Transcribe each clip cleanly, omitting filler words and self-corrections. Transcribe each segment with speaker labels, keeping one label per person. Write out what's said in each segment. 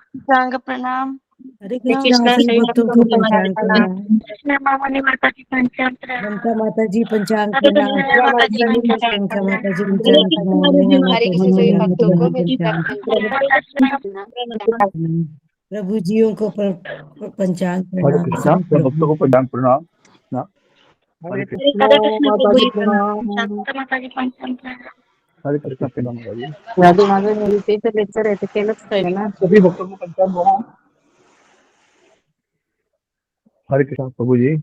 Speaker 1: पंचांग प्रणाम।
Speaker 2: हरे कृष्णा सभी भक्तों को पंचांग प्रणाम।
Speaker 1: कृष्ण मामनी माता जी पंचांग प्रणाम।
Speaker 2: ममता माता जी पंचांग
Speaker 1: हरे
Speaker 2: प्रणाम।
Speaker 1: कृष्ण माता जी पंचांग
Speaker 2: संख्या माता जी
Speaker 1: प्रणाम।
Speaker 2: पंचांग प्रणाम। नेहा माता जी
Speaker 3: सभी भक्तों को
Speaker 2: पंचांग प्रणाम। प्रभु जियों को पंचांग
Speaker 4: हरे
Speaker 2: प्रणाम।
Speaker 4: कृष्णा सब भक्तों को पंचांग प्रणाम ना। हरे कृष्णा
Speaker 1: माता जी
Speaker 4: प्रणाम।
Speaker 1: माता जी पंचांग प्रणाम।
Speaker 4: हरे कृष्णा प्रणाम भाई।
Speaker 3: माझं ते लेक्चर आहे ते केलंच पाहिजे ना.
Speaker 4: सभी भक्तों को पंचांग प्रणाम। हरे कृष्णा प्रभु जी।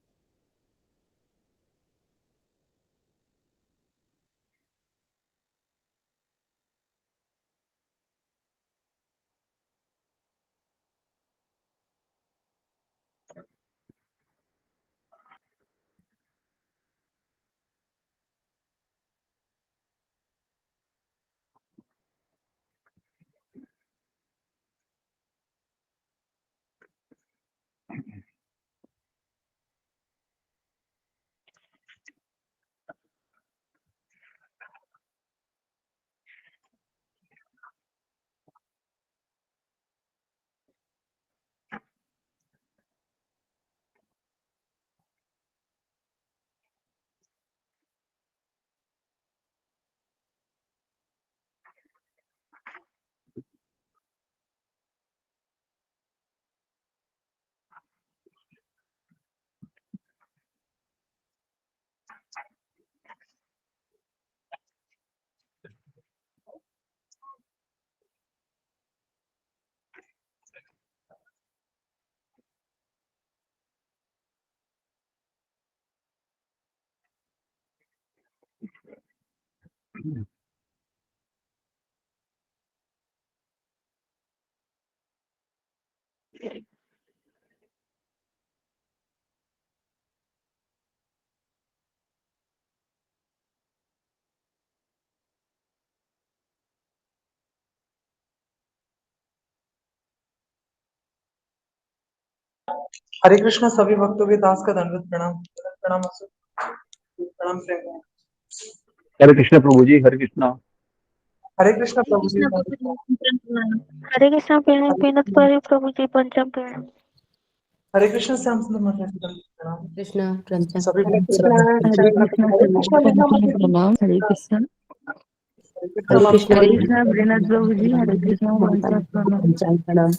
Speaker 5: हरे कृष्णा सभी भक्तों के दास का दंडवत प्रणाम। प्रणाम अशोक। प्रणाम प्रेम।
Speaker 4: हरे कृष्णा प्रभु जी। हरे कृष्णा।
Speaker 5: हरे कृष्णा प्रभु जी।
Speaker 1: हरे कृष्ण पीनत पर प्रभु जी पंचांग प्रणाम।
Speaker 5: हरे कृष्णा श्याम सुंदर माता जी प्रणाम।
Speaker 3: कृष्णा पंचांग
Speaker 5: सभी
Speaker 3: हरे
Speaker 5: भक्तों
Speaker 3: कृष्णा
Speaker 5: का
Speaker 3: हरे कृष्णा प्रणाम. हरे कृष्णा हरे कृष्णा
Speaker 2: प्रणत प्रभु जी। हरे कृष्णा पंचांग प्रणाम।
Speaker 3: पंचांग प्रणाम.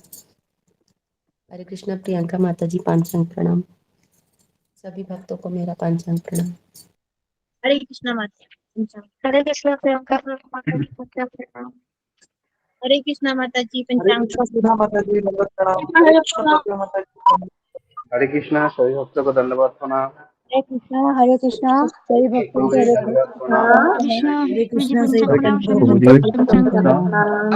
Speaker 3: हरे कृष्णा प्रियंका माता जी पंचांग प्रणाम. सभी भक्तों को मेरा पंचांग प्रणाम.
Speaker 1: हरे कृष्ण माता। हरे कृष्ण प्रियंका माता जी पंचांग प्रणाम। हरे कृष्ण माता जी
Speaker 5: हरे
Speaker 1: पंचांग
Speaker 5: कृष्णा सुधा माता जी दंडवत प्रणाम। हरे कृष्णा प्रभु माता जी।
Speaker 4: हरे कृष्णा सभी भक्तों को धन्यवाद प्रणाम।
Speaker 1: हरे कृष्णा सभी भक्तों को हरे कृष्ण।
Speaker 2: हरे कृष्णा सभी
Speaker 1: प्रणाम
Speaker 2: भक्तों
Speaker 1: सभी
Speaker 2: को
Speaker 4: प्रभु जी।
Speaker 1: भक्तों को
Speaker 4: हरे
Speaker 1: पंचांग
Speaker 4: कृष्णा
Speaker 1: प्रणाम।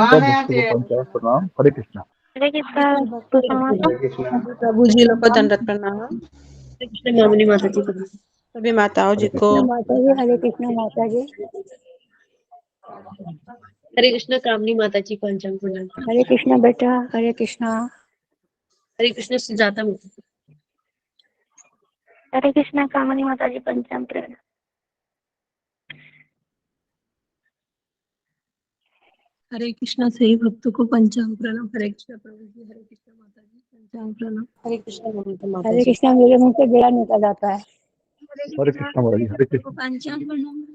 Speaker 4: सब भक्तों को पंचांग प्रणाम। हरे कृष्णा।
Speaker 1: हरे कृष्ण भक्तों
Speaker 4: हरे कृष्णा।
Speaker 6: प्रभु जी लोग को दंडवत प्रणाम।
Speaker 1: हरे कृष्ण मामनी माता जी को।
Speaker 6: सभी माताओं जी को
Speaker 1: माता जी हरे कृष्ण माता जी। हरे कृष्ण कामनी माता जी पंचांग प्रणाम। हरे कृष्ण बेटा हरे कृष्णा। हरे कृष्ण सुजाता माता जी। हरे कृष्ण कामनी माता जी पंचांग प्रणाम।
Speaker 6: हरे कृष्णा सही भक्तों को पंचांग प्रणाम। हरे कृष्णा प्रभु जी। हरे कृष्णा माता जी पंचांग प्रणाम.
Speaker 3: हरे कृष्णा माता
Speaker 1: हरे
Speaker 3: जी.
Speaker 1: कृष्ण मेरे मुंह से बेड़ा निकल जाता है।
Speaker 4: हरे कृष्णा माता जी। हरे कृष्णा।
Speaker 6: पंचांग प्रणाम.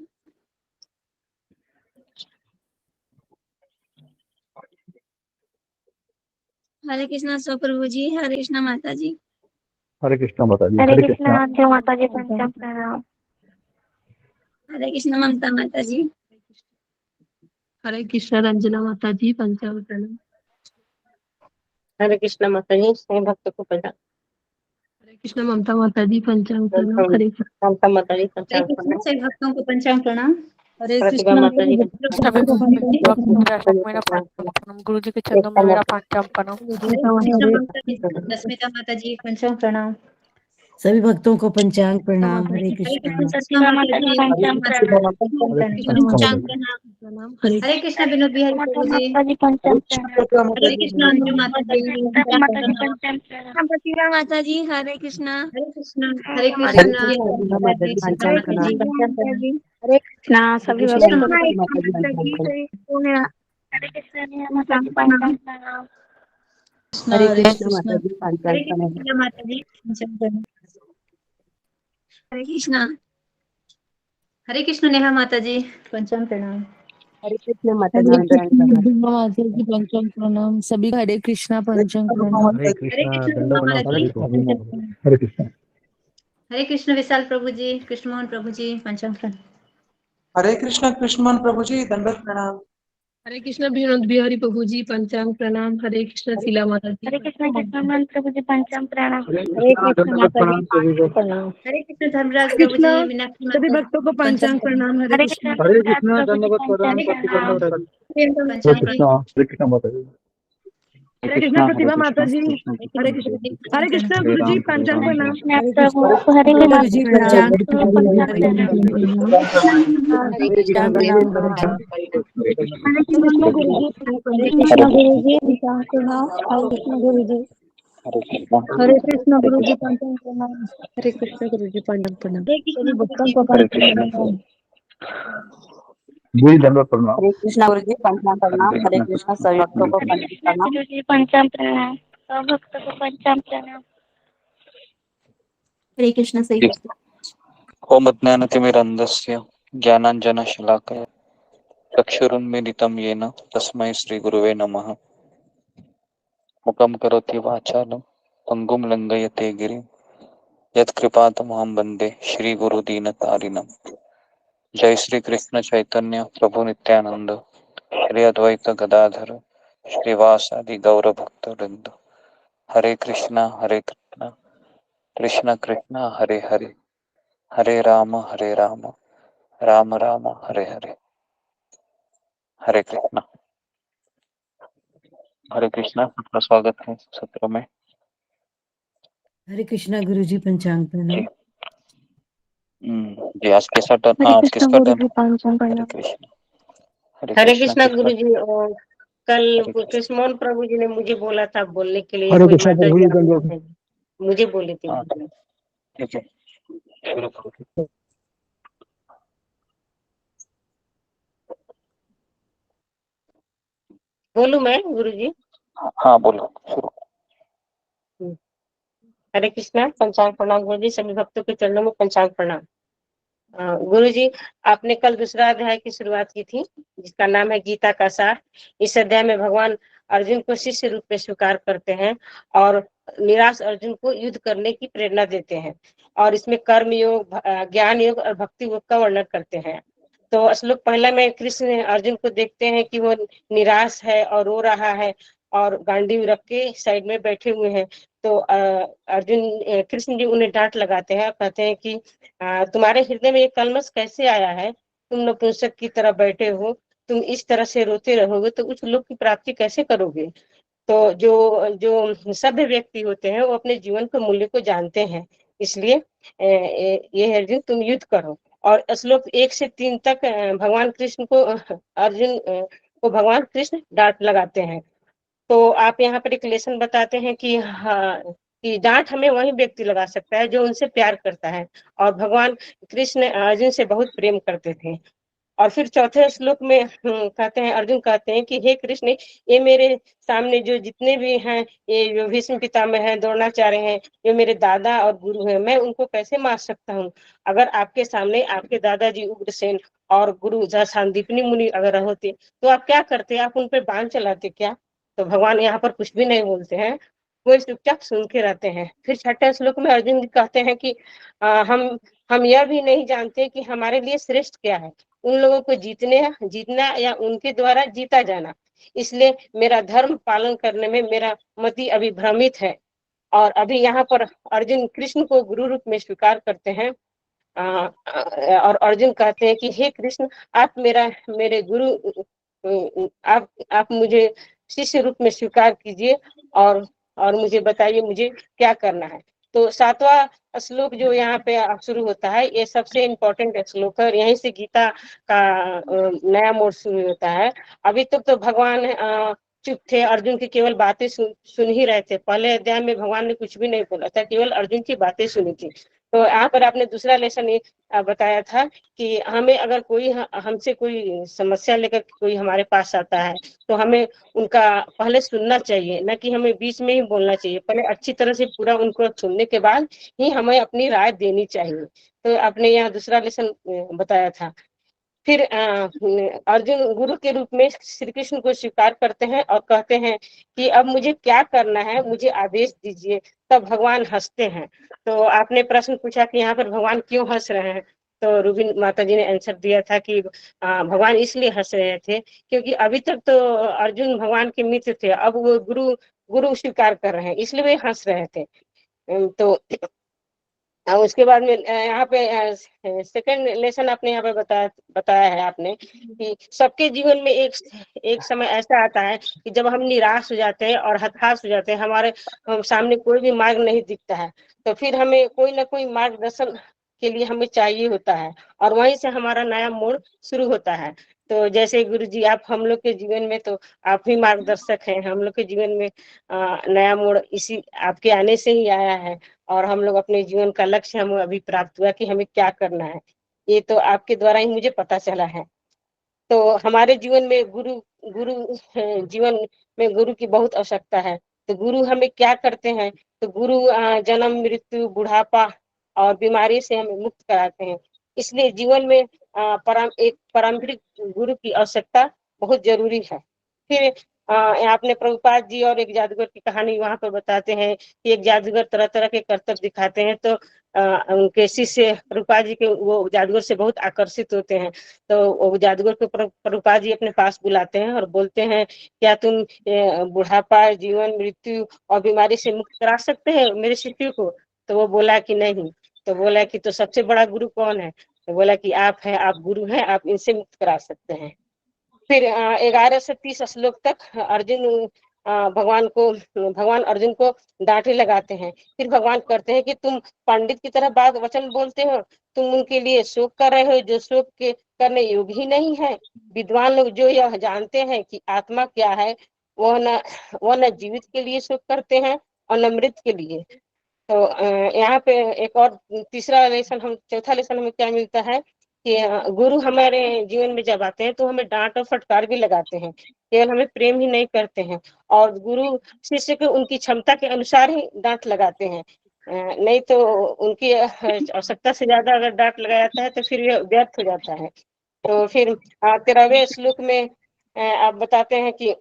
Speaker 1: हरे कृष्ण सौ प्रभु जी। हरे कृष्ण माता जी।
Speaker 4: हरे कृष्णा माता जी।
Speaker 1: हरे
Speaker 4: हरे
Speaker 1: कृष्ण
Speaker 4: कृष्णा।
Speaker 1: जय माता जी पंचांग प्रणाम। हरे कृष्ण ममता माता जी।
Speaker 6: हरे कृष्णा रंजना माता जी पंचांग प्रणाम.
Speaker 3: हरे कृष्णा माता जी सभी भक्तों को पंचांग.
Speaker 6: हरे कृष्णा ममता माता जी पंचांग प्रणाम. हरे कृष्णा
Speaker 3: ममता माता जी
Speaker 1: हरे
Speaker 3: पंचांग
Speaker 1: कृष्ण
Speaker 3: प्रणाम.
Speaker 1: सभी भक्तों को पंचांग प्रणाम।
Speaker 6: हरे
Speaker 3: प्रतिभा
Speaker 6: कृष्णा
Speaker 3: माता जी
Speaker 7: सभी भक्त मेरा पंचांग प्रणाम। गुरु जी के चरणों में मेरा पंचांग प्रणाम।
Speaker 1: हरे कृष्ण ममता जी अस्मिता माता जी पंचांग प्रणाम।
Speaker 2: सभी भक्तों को पंचांग प्रणाम। हरे
Speaker 1: हरे
Speaker 2: कृष्णा।
Speaker 1: कृष्ण सचिवा माता जी पंचांग प्रणाम।
Speaker 4: हरे कृष्णा माता
Speaker 1: पंचांग
Speaker 4: जी।
Speaker 1: प्रणाम।
Speaker 6: प्रणाम. हरे
Speaker 1: हरे कृष्ण विनोद बिहारी प्रभु जी।
Speaker 5: हरे कृष्णा प्रतिभा माता
Speaker 1: हरे
Speaker 5: जी
Speaker 1: कृष्ण अंजू माता जी पंचांग प्रणाम। प्रतिभा माता जी हरे कृष्ण। हरे कृष्ण हरे
Speaker 3: हरे
Speaker 1: कृष्ण
Speaker 3: कृष्णा माता जी
Speaker 1: हरे
Speaker 3: पंचांग प्रणाम.
Speaker 1: कृष्ण हरे कृष्ण
Speaker 3: हरे
Speaker 1: सभी
Speaker 3: कृष्णा
Speaker 1: भक्तों को
Speaker 3: माता जी पंचांग प्रणाम.
Speaker 1: को मेरा
Speaker 3: हरे कृष्ण
Speaker 1: कृष्णा
Speaker 3: माता जी पंचांग प्रणाम।
Speaker 1: माता जी पंचांग प्रणाम।
Speaker 6: हरे कृष्णा
Speaker 1: हरे कृष्ण नेहा माता जी पंचांग प्रणाम।
Speaker 3: हरे कृष्ण माता जी
Speaker 2: हरे
Speaker 3: पंचांग
Speaker 2: कृष्ण
Speaker 3: प्रणाम।
Speaker 2: दुर्गा माता की पंचांग प्रणाम। सभी को हरे कृष्णा पंचांग प्रणाम।
Speaker 4: हरे
Speaker 1: हरे
Speaker 4: कृष्णा
Speaker 1: कृष्ण
Speaker 4: दंडवत
Speaker 1: माता
Speaker 4: प्रणाम
Speaker 1: जी
Speaker 4: सभी को।
Speaker 1: पंचांग प्रणाम।
Speaker 4: हरे कृष्णा।
Speaker 1: हरे कृष्ण विशाल प्रभु जी कृष्ण मोहन प्रभु जी पंचांग प्रणाम।
Speaker 5: हरे कृष्ण कृष्णमन प्रभु जी दंडवत प्रणाम।
Speaker 6: हरे कृष्ण विनोद बिहारी प्रभु जी पंचांग प्रणाम। हरे कृष्ण शीला माता जी
Speaker 8: हरे कृष्ण कृष्ण प्रभु जी पंचांग प्रणाम।
Speaker 4: हरे
Speaker 1: हरे
Speaker 4: कृष्णा
Speaker 1: कृष्ण
Speaker 4: दंडवत
Speaker 1: माता जी
Speaker 4: प्रणाम सभी को।
Speaker 1: प्रणाम। हरे कृष्ण धर्मराज
Speaker 6: हरे
Speaker 1: प्रभु
Speaker 6: कृष्ण
Speaker 1: जी मीनाक्षी
Speaker 6: सभी
Speaker 1: माता
Speaker 6: भक्तों को
Speaker 1: जी पंचांग
Speaker 6: पंचांग
Speaker 1: प्रणाम।
Speaker 6: प्रणाम। हरे
Speaker 8: हरे
Speaker 6: कृष्ण
Speaker 8: कृष्ण
Speaker 4: हरे
Speaker 8: धर्मराज
Speaker 4: कृष्णा
Speaker 8: प्रभु जी
Speaker 4: दंडवत प्रणाम
Speaker 8: पंचांग
Speaker 4: सभी
Speaker 8: प्रणाम।
Speaker 4: को। हरे
Speaker 1: पंचांग
Speaker 4: कृष्णा
Speaker 1: प्रणाम।
Speaker 4: हरे कृष्णा माता जी। हरे
Speaker 6: हरे कृष्ण
Speaker 4: कृष्णा हरे
Speaker 6: प्रतिभा माता
Speaker 4: कृष्णा
Speaker 6: जी।
Speaker 4: कृष्ण
Speaker 1: हरे
Speaker 4: कृष्ण
Speaker 6: हरे
Speaker 1: कृष्ण
Speaker 6: कृष्ण
Speaker 4: हरे
Speaker 1: प्रदीप
Speaker 4: कृष्ण
Speaker 6: हरे
Speaker 1: पंचांग
Speaker 6: कृष्ण
Speaker 4: हरे
Speaker 6: गुरु जी
Speaker 4: राम हरे
Speaker 6: पंचांग
Speaker 4: राम
Speaker 8: हरे
Speaker 6: प्रणाम।
Speaker 8: कृष्ण
Speaker 2: हरे
Speaker 8: प्रभु
Speaker 2: कृष्ण
Speaker 8: हरे
Speaker 2: गुरु
Speaker 8: माता
Speaker 2: जी
Speaker 8: प्रणाम।
Speaker 2: पंचांग
Speaker 8: प्रभु
Speaker 2: प्रणाम।
Speaker 8: पंचांग
Speaker 2: हरे
Speaker 8: प्रणाम।
Speaker 2: कृष्ण प्रणाम।
Speaker 3: हरे
Speaker 4: हरे
Speaker 3: कृष्ण
Speaker 4: कृष्ण
Speaker 2: पंचांग
Speaker 3: प्रणाम।
Speaker 2: प्रणाम।
Speaker 8: हरे
Speaker 6: हरे कृष्ण
Speaker 8: कृष्ण
Speaker 6: गुरु जी
Speaker 8: हरे
Speaker 6: पंचांग
Speaker 8: कृष्ण
Speaker 6: प्रणाम।
Speaker 8: गुरु जी पंचांग प्रणाम। हरे कृष्ण गुरु जी।
Speaker 4: हरे कृष्णा
Speaker 8: हरे कृष्ण गुरु जी पंचांग प्रणाम।
Speaker 3: हरे कृष्ण गुरु जी पंचांग प्रणाम।
Speaker 1: हरे कृष्ण
Speaker 8: सभी
Speaker 1: गुरु
Speaker 8: भक्तों
Speaker 1: जी
Speaker 8: को
Speaker 4: हरे
Speaker 8: पंचांग
Speaker 4: कृष्णा
Speaker 8: प्रणाम।
Speaker 4: जी दंडवत प्रणाम।
Speaker 3: हरे कृष्ण गुरु जी पंचांग
Speaker 4: हरे
Speaker 3: प्रणाम। हरे
Speaker 4: कृष्णा
Speaker 3: कृष्ण
Speaker 4: कृष्ण
Speaker 3: सभी भक्तों को
Speaker 4: कृष्ण
Speaker 8: हरे
Speaker 3: पंचांग
Speaker 8: कृष्ण
Speaker 3: प्रणाम।
Speaker 8: गुरु जी पंचांग प्रणाम। सब भक्तों को पंचांग प्रणाम।
Speaker 1: हरे कृष्ण सही भक्त।
Speaker 9: ओम ज्ञानतिमिरन्धस्य ज्ञानाञ्जनशलाकया चक्षुरुन्मीलितं येन तस्मै श्रीगुरुवे नमः। मुखं करोति वाचालं पङ्गुं लङ्घयते गिरिं यत्कृपातमहं वन्दे श्रीगुरुदीनतारिणम्। जय श्री कृष्ण चैतन्य प्रभु नित्यानंद श्री अद्वैत गदाधर श्रीवासादि गौर भक्तवृंद। हरे कृष्णा कृष्ण कृष्ण हरे हरे हरे राम राम राम हरे हरे। हरे कृष्णा। हरे कृष्णा, सबका स्वागत है सत्र में।
Speaker 2: हरे कृष्णा गुरु जी पंचांग
Speaker 9: जी
Speaker 2: प्रणाम।
Speaker 9: जी आज किसका टर्न?
Speaker 8: हरे
Speaker 9: आज
Speaker 8: कृष्ण
Speaker 9: किसका
Speaker 8: गुरु
Speaker 9: टर्न?
Speaker 8: जी पंचांग
Speaker 9: हरे
Speaker 8: प्रणाम।
Speaker 9: कृष्णा। हरे
Speaker 10: हरे
Speaker 9: कृष्णा
Speaker 10: कृष्णा
Speaker 9: किसका?
Speaker 10: गुरु जी। कल
Speaker 9: हरे कृष्ण।
Speaker 10: कृष्णमोहन प्रभु जी ने मुझे बोला था बोलने के लिए,
Speaker 4: हरे
Speaker 10: कोई
Speaker 4: कृष्णा
Speaker 10: माता
Speaker 4: प्रभु
Speaker 10: जी
Speaker 4: जी
Speaker 10: आप
Speaker 4: दंडवत।
Speaker 10: नहीं थे, मुझे बोले थे
Speaker 9: हाँ
Speaker 10: बोलने।
Speaker 9: ठीक है, शुरू करो।
Speaker 10: बोलूं मैं गुरु जी?
Speaker 9: हाँ बोलो शुरू।
Speaker 10: हरे कृष्णा पंचांग प्रणाम गुरु जी, सभी भक्तों के चरणों में पंचांग प्रणाम। गुरु जी, आपने कल दूसरा अध्याय की शुरुआत की थी जिसका नाम है गीता का सार। इस अध्याय में भगवान अर्जुन को शिष्य रूप में स्वीकार करते हैं और निराश अर्जुन को युद्ध करने की प्रेरणा देते हैं, और इसमें कर्म योग, ज्ञान योग और भक्ति योग का वर्णन करते हैं। तो श्लोक पहला में कृष्ण अर्जुन को देखते हैं कि वो निराश है और रो रहा है और गांडीव रख के साइड में बैठे हुए हैं। तो कृष्ण जी उन्हें डांट लगाते हैं और कहते हैं कि तुम्हारे हृदय में ये कलमश कैसे आया है? तुम नपुंसक की तरह बैठे हो, तुम इस तरह से रोते रहोगे तो उस लोक की प्राप्ति कैसे करोगे? तो जो जो सभ्य व्यक्ति होते हैं वो अपने जीवन के मूल्य को जानते हैं, इसलिए ये अर्जुन तुम युद्ध करो। और श्लोक 1 से 3 तक भगवान कृष्ण को अर्जुन को भगवान कृष्ण डांट लगाते हैं। तो आप यहाँ पर एक लेसन बताते हैं कि हाँ, कि डांट हमें वही व्यक्ति लगा सकता है जो उनसे प्यार करता है, और भगवान कृष्ण अर्जुन से बहुत प्रेम करते थे। और फिर चौथे श्लोक में कहते हैं, अर्जुन कहते हैं कि हे कृष्ण, ये मेरे सामने जो जितने भी हैं, ये जो भीष्म पितामह हैं, द्रोणाचार्य हैं, ये मेरे दादा और गुरु हैं, मैं उनको कैसे मार सकता हूँ? अगर आपके सामने आपके दादाजी उग्रसेन और गुरु सांदीपनी मुनि अगर होते तो आप क्या करते? आप उन पर बाण चलाते क्या? तो भगवान यहाँ पर कुछ भी नहीं बोलते हैं, वो चुपचाप सुन के रहते हैं। फिर छठे श्लोक में अर्जुन जी कहते हैं कि हम यह भी नहीं जानते कि हमारे लिए श्रेष्ठ क्या है, उन लोगों को जीतना या उनके द्वारा जीता जाना। इसलिए मेरा धर्म पालन करने में मेरा मति अभी भ्रमित है। और अभी यहाँ पर अर्जुन कृष्ण को गुरु रूप में स्वीकार करते हैं। और अर्जुन कहते हैं कि हे कृष्ण, आप मेरे गुरु, आप मुझे शिष्य रूप में स्वीकार कीजिए और मुझे बताइए मुझे क्या करना है। तो 7वां श्लोक जो यहाँ पे शुरू होता है, ये सबसे इम्पोर्टेंट श्लोक है और यहीं से गीता का नया मोड़ शुरू होता है। अभी तक तो भगवान चुप थे, अर्जुन की केवल बातें सुन ही रहे थे। पहले अध्याय में भगवान ने कुछ भी नहीं बोला था, केवल अर्जुन की बातें सुनी थी। तो यहाँ पर आपने दूसरा लेसन ये बताया था कि हमें अगर कोई हमसे कोई समस्या लेकर कोई हमारे पास आता है तो हमें उनका पहले सुनना चाहिए, न कि हमें बीच में ही बोलना चाहिए। पहले अच्छी तरह से पूरा उनको सुनने के बाद ही हमें अपनी राय देनी चाहिए। तो आपने यहाँ दूसरा लेसन बताया था। फिर अर्जुन गुरु के रूप में श्री कृष्ण को स्वीकार करते हैं और कहते हैं कि अब मुझे क्या करना है, मुझे आदेश दीजिए। तब भगवान हंसते हैं। तो आपने प्रश्न पूछा कि यहाँ पर भगवान क्यों हंस रहे हैं, तो रूबी माता जी ने आंसर दिया था कि भगवान इसलिए हंस रहे थे क्योंकि अभी तक तो अर्जुन भगवान के मित्र थे, अब वो गुरु गुरु स्वीकार कर रहे हैं, इसलिए वे हंस रहे थे। तो उसके बाद में यहाँ पे सेकंड लेसन आपने यहाँ पे बताया है आपने कि सबके जीवन में एक समय ऐसा आता है कि जब हम निराश हो जाते हैं और हताश हो जाते हैं, हमारे सामने कोई भी मार्ग नहीं दिखता है, तो फिर हमें कोई ना कोई मार्गदर्शन के लिए हमें चाहिए होता है और वहीं से हमारा नया मोड़ शुरू होता है। तो जैसे गुरु जी आप हम लोग के जीवन में तो आप ही मार्गदर्शक हैं, हम लोग के जीवन में नया मोड़ इसी आपके आने से ही आया है और हम लोग अपने जीवन का लक्ष्य हमें अभी प्राप्त हुआ कि हमें क्या करना है, ये तो आपके द्वारा ही मुझे पता चला है। तो हमारे जीवन में गुरु जीवन में गुरु की बहुत आवश्यकता है। तो गुरु हमें क्या करते हैं, तो गुरु जन्म मृत्यु बुढ़ापा और बीमारी से हमें मुक्त कराते हैं। इसलिए जीवन में एक पारंपरिक गुरु की आवश्यकता बहुत जरूरी है। फिर आपने प्रभुपाद जी और एक जादूगर की कहानी वहां पर बताते हैं कि एक जादूगर तरह तरह के करतब दिखाते हैं, तो उनके शिष्य प्रभुपाद जी के वो जादूगर से बहुत आकर्षित होते हैं। तो वो जादूगर को प्रभुपाद जी अपने पास बुलाते हैं और बोलते हैं क्या तुम बुढ़ापा जीवन मृत्यु और बीमारी से मुक्त करा सकते हैं मेरे शिष्य को। तो वो बोला कि नहीं। तो बोला कि तो सबसे बड़ा गुरु कौन है, तो बोला कि आप हैं, आप गुरु हैं, आप इनसे मुक्त करा सकते हैं। फिर 11 से 30 श्लोक तक भगवान अर्जुन को डांटे लगाते हैं। फिर भगवान करते हैं कि तुम पंडित की तरह बात वचन बोलते हो, तुम उनके लिए शोक कर रहे हो जो शोक के करने योग्य ही नहीं है। विद्वान लोग जो यह जानते हैं कि आत्मा क्या है, वह न जीवित के लिए शोक करते हैं और न मृत के लिए। तो यहाँ पे एक और चौथा लेसन हमें क्या मिलता है कि गुरु हमारे जीवन में जब आते हैं तो हमें डांट और फटकार भी लगाते हैं, केवल हमें प्रेम ही नहीं करते हैं। और गुरु शिष्य को उनकी क्षमता के अनुसार ही डांट लगाते हैं, नहीं तो उनकी आवश्यकता से ज्यादा अगर डांट लगाया जाता है तो फिर यह व्यर्थ हो जाता है। तो फिर 13वें श्लोक में आप बताते हैं कि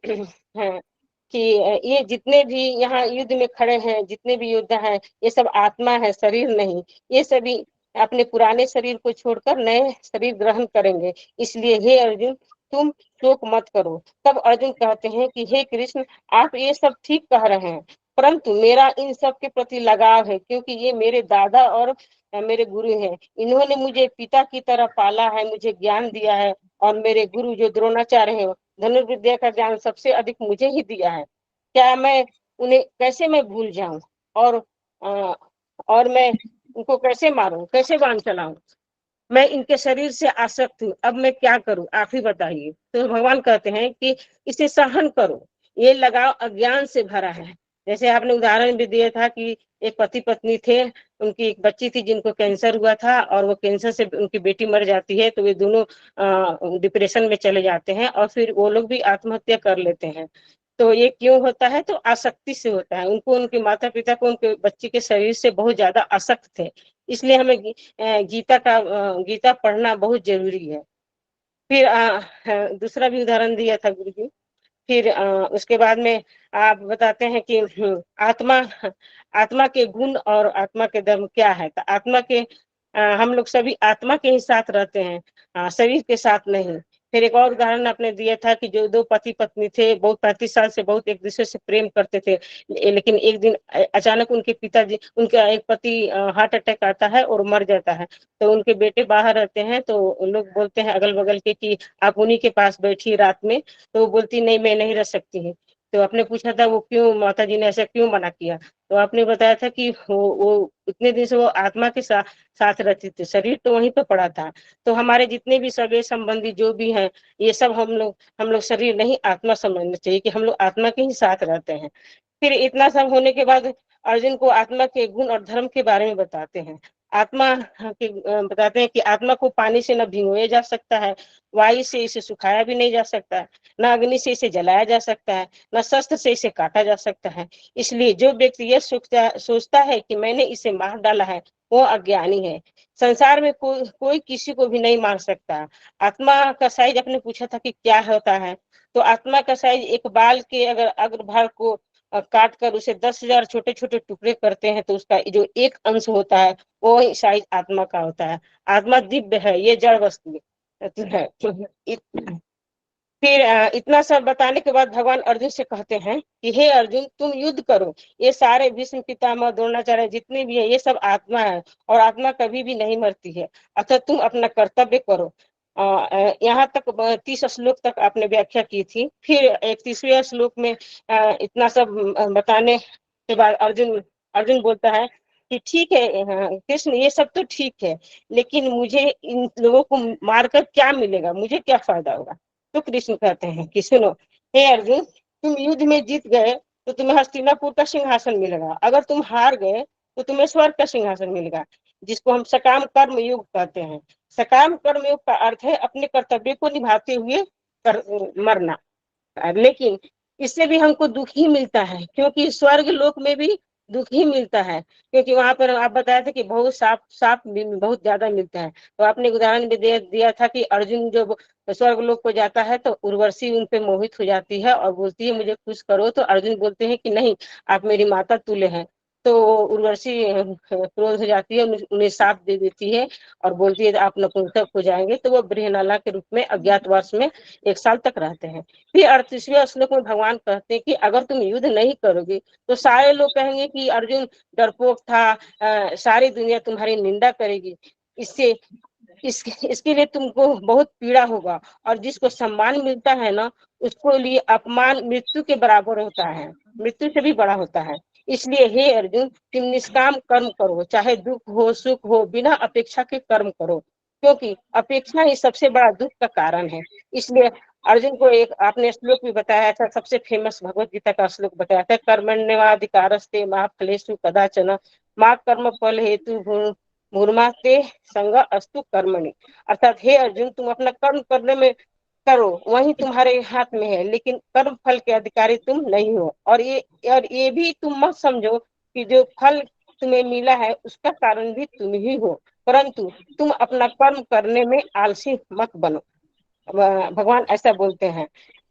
Speaker 10: ये जितने भी यहाँ युद्ध में खड़े हैं, जितने भी योद्धा हैं, ये सब आत्मा है, शरीर नहीं। ये सभी अपने पुराने शरीर को छोड़कर नए शरीर ग्रहण करेंगे। इसलिए हे अर्जुन तुम शोक मत करो। तब अर्जुन कहते हैं कि हे कृष्ण आप ये सब ठीक कह रहे हैं, परंतु मेरा इन सब के प्रति लगाव है क्योंकि ये मेरे दादा और मेरे गुरु हैं। इन्होंने मुझे पिता की तरह पाला है, मुझे ज्ञान दिया है और मेरे गुरु जो द्रोणाचार्य हैं धनुर्विद्या का ज्ञान सबसे अधिक मुझे ही दिया है। क्या मैं उन्हें कैसे मैं भूल जाऊं और मैं उनको कैसे मारूं, कैसे बाण चलाऊं। मैं इनके शरीर से आसक्त हूँ, अब मैं क्या करूं, आप ही बताइए। तो भगवान कहते हैं कि इसे सहन करो, ये लगाव अज्ञान से भरा है। जैसे आपने उदाहरण भी दिया था कि एक पति पत्नी थे, उनकी एक बच्ची थी जिनको कैंसर हुआ था और वो कैंसर से उनकी बेटी मर जाती है, तो वे दोनों डिप्रेशन में चले जाते हैं और फिर वो लोग भी आत्महत्या कर लेते हैं। तो ये क्यों होता है, तो आसक्ति से होता है। उनको उनके माता पिता को उनके बच्चे के शरीर से बहुत ज्यादा आसक्त थे, इसलिए हमें गीता पढ़ना बहुत जरूरी है। फिर दूसरा भी उदाहरण दिया था गुरु जी। फिर उसके बाद में आप बताते हैं कि आत्मा के गुण और आत्मा के धर्म क्या है। तो आत्मा के हम लोग सभी आत्मा के ही साथ रहते हैं, शरीर के साथ नहीं। फिर एक और उदाहरण आपने दिया था कि जो दो पति पत्नी थे, बहुत 35 साल से बहुत एक दूसरे से प्रेम करते थे, लेकिन एक दिन अचानक उनके पिताजी, उनका एक पति हार्ट अटैक आता है और मर जाता है। तो उनके बेटे बाहर रहते हैं, तो लोग बोलते हैं अगल बगल के कि आप उन्हीं के पास बैठिए रात में। तो वो बोलती नहीं मैं नहीं रह सकती है। तो आपने पूछा था वो क्यों, माता जी ने ऐसा क्यों मना किया। तो आपने बताया था कि वो इतने दिन से वो आत्मा के साथ रहती थी, शरीर तो वहीं पे पड़ा था। तो हमारे जितने भी सगे संबंधी जो भी हैं, ये सब हम लोग शरीर नहीं आत्मा समझना चाहिए कि हम लोग आत्मा के ही साथ रहते हैं। फिर इतना सब होने के बाद अर्जुन को आत्मा के गुण और धर्म के बारे में बताते हैं। आत्मा के बताते हैं कि आत्मा को पानी से न भिगोया जा सकता है, वायु से इसे सुखाया भी नहीं जा सकता है, न अग्नि से इसे जलाया जा सकता है, न शस्त्र से इसे काटा जा सकता है। इसलिए जो व्यक्ति यह सोचता है कि मैंने इसे मार डाला है, वो अज्ञानी है। संसार में कोई किसी को भी नहीं मार सकता। आत्मा का साइज आपने पूछा था कि क्या होता है, तो आत्मा का साइज एक बाल के अगर अग्रभाग को काट कर उसे 10,000 छोटे छोटे टुकड़े करते हैं, तो उसका जो एक अंश होता है वो ही साइज आत्मा का होता है। आत्मा दिव्य है, ये जड़ वस्तु है। फिर इतना सब बताने के बाद भगवान अर्जुन से कहते हैं कि हे अर्जुन, तुम युद्ध करो। ये सारे भीष्म पितामह द्रोणाचार्य जितने भी है, ये सब आत्मा है और आत्मा कभी भी नहीं मरती है। अतः तुम अपना कर्तव्य करो। यहाँ तक 30 श्लोक तक आपने व्याख्या की थी। फिर 31वें श्लोक में इतना सब बताने के बाद अर्जुन बोलता है कि ठीक है कृष्ण, ये सब तो ठीक है, लेकिन मुझे इन लोगों को मारकर क्या मिलेगा, मुझे क्या फायदा होगा। तो कृष्ण कहते हैं कि सुनो हे अर्जुन, तुम युद्ध में जीत गए तो तुम्हें हस्तिनापुर का सिंहासन मिलेगा, अगर तुम हार गए तो तुम्हें स्वर्ग का सिंहासन मिलेगा, जिसको हम सकाम कर्म युग कहते हैं। सकाम कर्म युग का अर्थ है अपने कर्तव्य को निभाते हुए मरना। लेकिन इससे भी हमको दुख ही मिलता है, क्योंकि स्वर्ग लोक में भी दुख ही मिलता है, क्योंकि वहां पर आप बताया था कि बहुत सांप बहुत ज्यादा मिलता है। तो आपने उदाहरण भी दिया था कि अर्जुन जो स्वर्ग लोक को जाता है तो उर्वशी उन पे मोहित हो जाती है और बोलती है मुझे खुश करो, तो अर्जुन बोलते हैं कि नहीं, आप मेरी माता तुल्य हैं। तो उर्वशी क्रोध हो जाती है, उन्हें शाप दे देती है और बोलती है आप नपुंसक हो जाएंगे। तो वो बृहनला के रूप में अज्ञातवास में 1 साल तक रहते हैं। फिर 38वें श्लोक में भगवान कहते हैं कि अगर तुम युद्ध नहीं करोगे तो सारे लोग कहेंगे कि अर्जुन डरपोक था, सारी दुनिया तुम्हारी निंदा करेगी। इसके लिए तुमको बहुत पीड़ा होगा, और जिसको सम्मान मिलता है ना, उसको लिए अपमान मृत्यु के बराबर होता है, मृत्यु से भी बड़ा होता है। इसलिए हे अर्जुन, तुम निष्काम कर्म करो, चाहे दुख हो सुख हो, बिना अपेक्षा के कर्म करो, क्योंकि अपेक्षा ही सबसे बड़ा दुख का कारण है। इसलिए अर्जुन को एक आपने श्लोक भी बताया था, सबसे फेमस भगवत गीता का श्लोक बताया था, कर्मण्यवाधिकारस्ते मा फलेषु कदाचन मा कर्म फल हेतु भूर्मास्ते संग अस्तु कर्मणि। अर्थात हे अर्जुन, तुम अपना कर्म करने में करो, वही तुम्हारे हाथ में है, लेकिन कर्म फल के अधिकारी तुम नहीं हो। और ये भी तुम मत समझो कि जो फल तुम्हें मिला है उसका कारण भी तुम ही हो, परंतु तुम अपना कर्म करने में आलसी मत बनो। भगवान ऐसा बोलते हैं।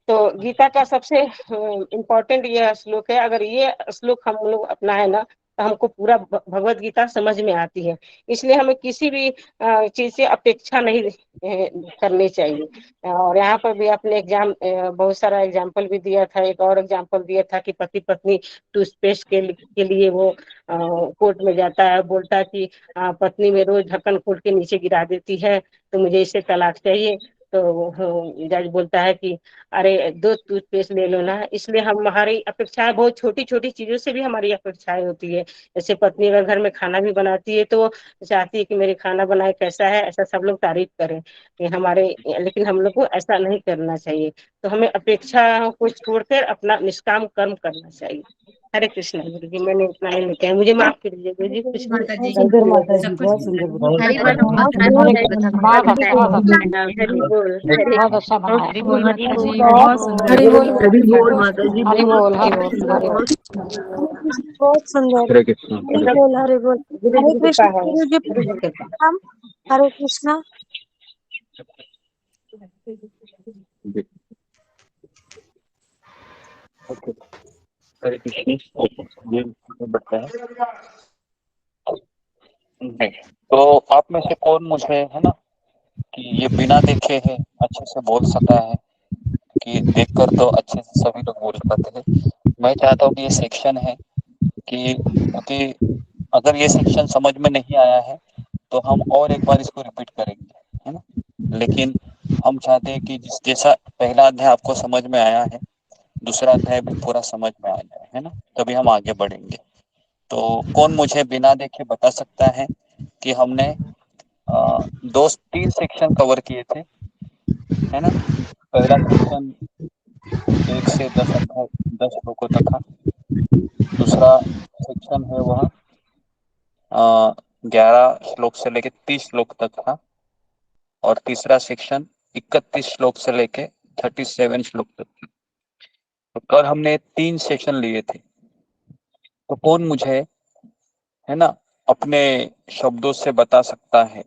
Speaker 10: तो गीता का सबसे इम्पोर्टेंट यह श्लोक है। अगर ये श्लोक हम लोग अपनाए ना, तो हमको पूरा भगवत गीता समझ में आती है। इसलिए हमें किसी भी चीज से अपेक्षा नहीं करनी चाहिए। और यहाँ पर भी आपने बहुत सारा एग्जाम्पल भी दिया था। एक और एग्जाम्पल दिया था कि पति पत्नी टूथपेस्ट के लिए वो कोर्ट में जाता है, बोलता है कि पत्नी में रोज ढक्कन खोल के नीचे गिरा देती है, तो मुझे इससे तलाक चाहिए। तो जज बोलता है कि अरे 2 टूथपेस्ट ले लो ना। इसलिए हमारी अपेक्षाएं बहुत छोटी छोटी चीजों से भी हमारी अपेक्षाएं होती है। जैसे पत्नी अगर घर में खाना भी बनाती है तो वो चाहती है कि मेरे खाना बनाए कैसा है, ऐसा सब लोग तारीफ करें लेकिन हम लोग को ऐसा नहीं करना चाहिए। तो हमें अपेक्षा को छोड़कर अपना निष्काम कर्म करना चाहिए। हरे कृष्ण गुरु जी, मैंने इतना ही लिखा है, मुझे माफ कीजिए गुरु जी। कुछ
Speaker 2: माता जी बहुत सुंदर बताया।
Speaker 10: हरि बोल हरि
Speaker 8: बहुत अच्छा बनाया।
Speaker 7: हरि बोल माता जी,
Speaker 6: बहुत सुंदर।
Speaker 7: हरि बोल
Speaker 6: हरि बोल माता जी,
Speaker 8: हरि बोल हरि
Speaker 6: बहुत
Speaker 8: बोल हरि बोल।
Speaker 11: बहुत सुंदर।
Speaker 4: हरे कृष्ण।
Speaker 11: हरे बोल हरे बोल।
Speaker 10: गुरु
Speaker 11: हरे
Speaker 10: जी की
Speaker 11: कृष्ण
Speaker 10: कृपा है,
Speaker 11: गुरु जी
Speaker 10: गुरु जी की कृपा।
Speaker 11: प्रणाम। हरे कृष्णा।
Speaker 9: ओके, हरे कृष्ण। ये बढ़ता है नहीं। तो आप में से कौन मुझे है ना कि ये बिना देखे है अच्छे से बोल सकता है, कि देखकर तो अच्छे से सभी लोग बोल पाते हैं। मैं चाहता हूँ कि ये सेक्शन है कि अगर ये सेक्शन समझ में नहीं आया है तो हम और एक बार इसको रिपीट करेंगे, है ना। लेकिन हम चाहते हैं कि जैसा पहला अध्याय आपको समझ में आया है, दूसरा अध्याय भी पूरा समझ में आ जाए, है ना, तभी हम आगे बढ़ेंगे। तो कौन मुझे बिना देखे बता सकता है कि हमने 2-3 सेक्शन कवर किए थे, है ना। पहला सेक्शन 1 से 10 अध्याय 10 श्लोकों तक था। दूसरा सेक्शन है वह 11 श्लोक से लेके 30 श्लोक तक था और तीसरा सेक्शन 31 श्लोक से लेके 37 श्लोक तक था। तो कल हमने 3 सेक्शन लिए थे। तो कौन मुझे, है ना, अपने शब्दों से बता सकता है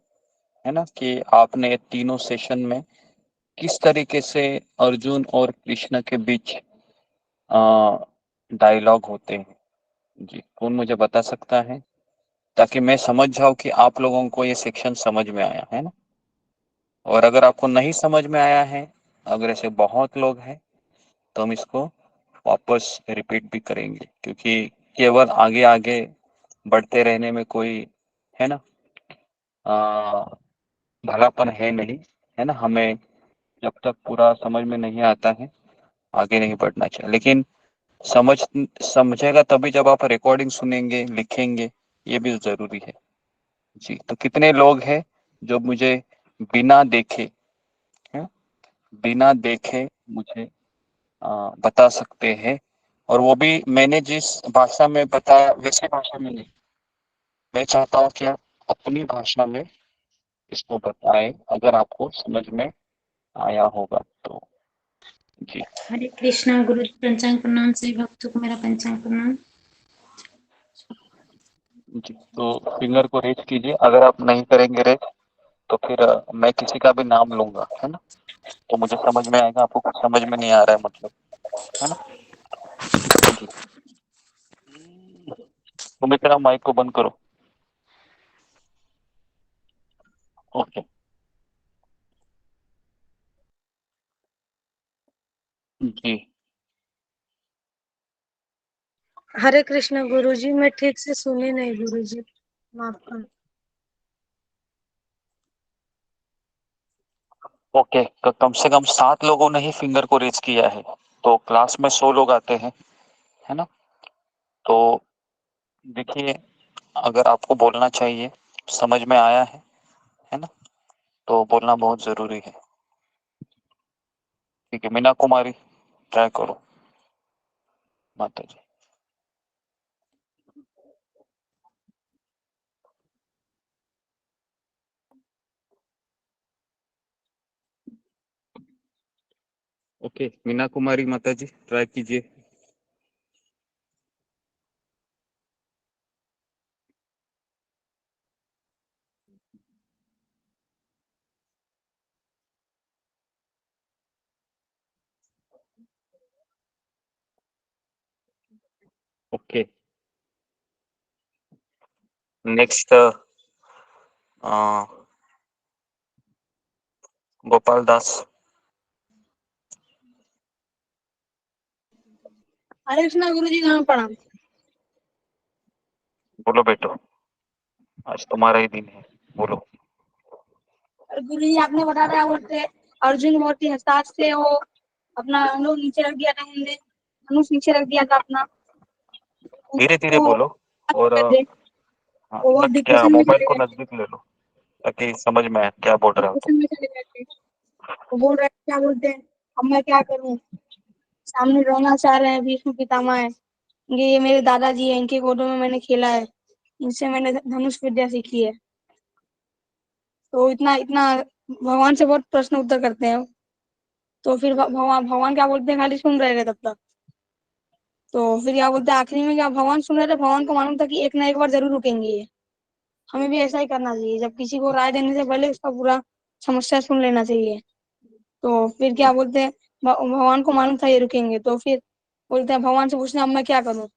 Speaker 9: ना, कि आपने ये तीनों सेशन में किस तरीके से अर्जुन और कृष्ण के बीच डायलॉग होते हैं? जी, कौन मुझे बता सकता है, ताकि मैं समझ जाऊं कि आप लोगों को ये सेक्शन समझ में आया है ना। और अगर आपको नहीं समझ में आया है, अगर ऐसे बहुत लोग हैं, तो हम इसको वापस रिपीट भी करेंगे, क्योंकि केवल आगे आगे बढ़ते रहने में कोई, है ना, भलापन है नहीं, है ना। हमें जब तक पूरा समझ में नहीं आता है, आगे नहीं बढ़ना चाहिए। लेकिन समझ समझेगा तभी जब आप रिकॉर्डिंग सुनेंगे, लिखेंगे, ये भी जरूरी है। जी, तो कितने लोग हैं जो मुझे बिना देखे, हैं, बिना देखे मुझे बता सकते हैं? और वो भी मैंने जिस भाषा में बताया वैसी भाषा में नहीं। मैं चाहता हूँ कि आप अपनी भाषा में इसको बताएं, अगर आपको समझ में आया होगा तो। जी,
Speaker 8: हरे कृष्णा गुरु जी पंचांग प्रणाम, सभी भक्तों को मेरा पंचांग प्रणाम।
Speaker 9: जी, तो फिंगर को रेज कीजिए। अगर आप नहीं करेंगे रेज, तो फिर मैं किसी का भी नाम लूंगा, है ना, तो मुझे समझ में आएगा आपको कुछ समझ में नहीं आ रहा है, मतलब, है ना। जी, तो मित्रा माइक को बंद करो। ओके। जी,
Speaker 11: हरे कृष्ण गुरुजी, मैं ठीक से सुनी नहीं गुरुजी, माफ कर।
Speaker 9: ओके। कम से कम 7 लोगों ने ही फिंगर को रेज किया है, तो क्लास में 100 लोग आते हैं, है ना। तो देखिए, अगर आपको बोलना चाहिए, समझ में आया है ना, तो बोलना बहुत जरूरी है। ठीक है, मीना कुमारी, ट्राई करो माता जी। ओके, मीना कुमारी माता जी, ट्राई कीजिए। Okay, next Gopal Das.
Speaker 1: हरे कृष्णा गुरु जी नाम प्रणाम।
Speaker 9: बोलो बेटो, आज तुम्हारा ही दिन है, बोलो।
Speaker 1: गुरु जी आपने बताया क्या बोलते हैं, अर्जुन बहुत ही हताश से वो अपना धनुष नीचे रख दिया था, हमने धनुष नीचे रख दिया था अपना,
Speaker 9: धीरे धीरे
Speaker 1: तो
Speaker 9: बोलो, और हाँ,
Speaker 1: वो
Speaker 9: क्या
Speaker 1: डिप्रेशन में
Speaker 9: मोबाइल
Speaker 1: चले
Speaker 9: को
Speaker 1: गए थे,
Speaker 9: नजदीक ले लो, ताकि समझ में आए क्या बोल रहे हो तुम।
Speaker 1: डिप्रेशन में चले गए थे। वो बोल रहे थे क्या बोलते हैं, अब मैं क्या करूं, सामने रोना चाह रहे हैं, भीष्म पितामह है, ये मेरे दादाजी है, इनके गोदों में मैंने खेला है, इनसे मैंने धनुष विद्या सीखी है। तो इतना इतना भगवान से बहुत प्रश्न उत्तर करते हैं। तो फिर भगवान भगवान क्या बोलते हैं, खाली सुन रहे थे तब तक। तो फिर क्या बोलते हैं आखिरी में, क्या भगवान सुन रहे थे, भगवान को मालूम था कि एक ना एक बार जरूर रुकेंगे ये। हमें भी ऐसा ही करना चाहिए, जब किसी को राय देने से पहले उसका पूरा समस्या सुन लेना चाहिए। तो फिर क्या बोलते हैं, भगवान को मालूम था ये रुकेंगे, तो फिर बोलते हैं भगवान से पूछना अब मैं क्या करूं।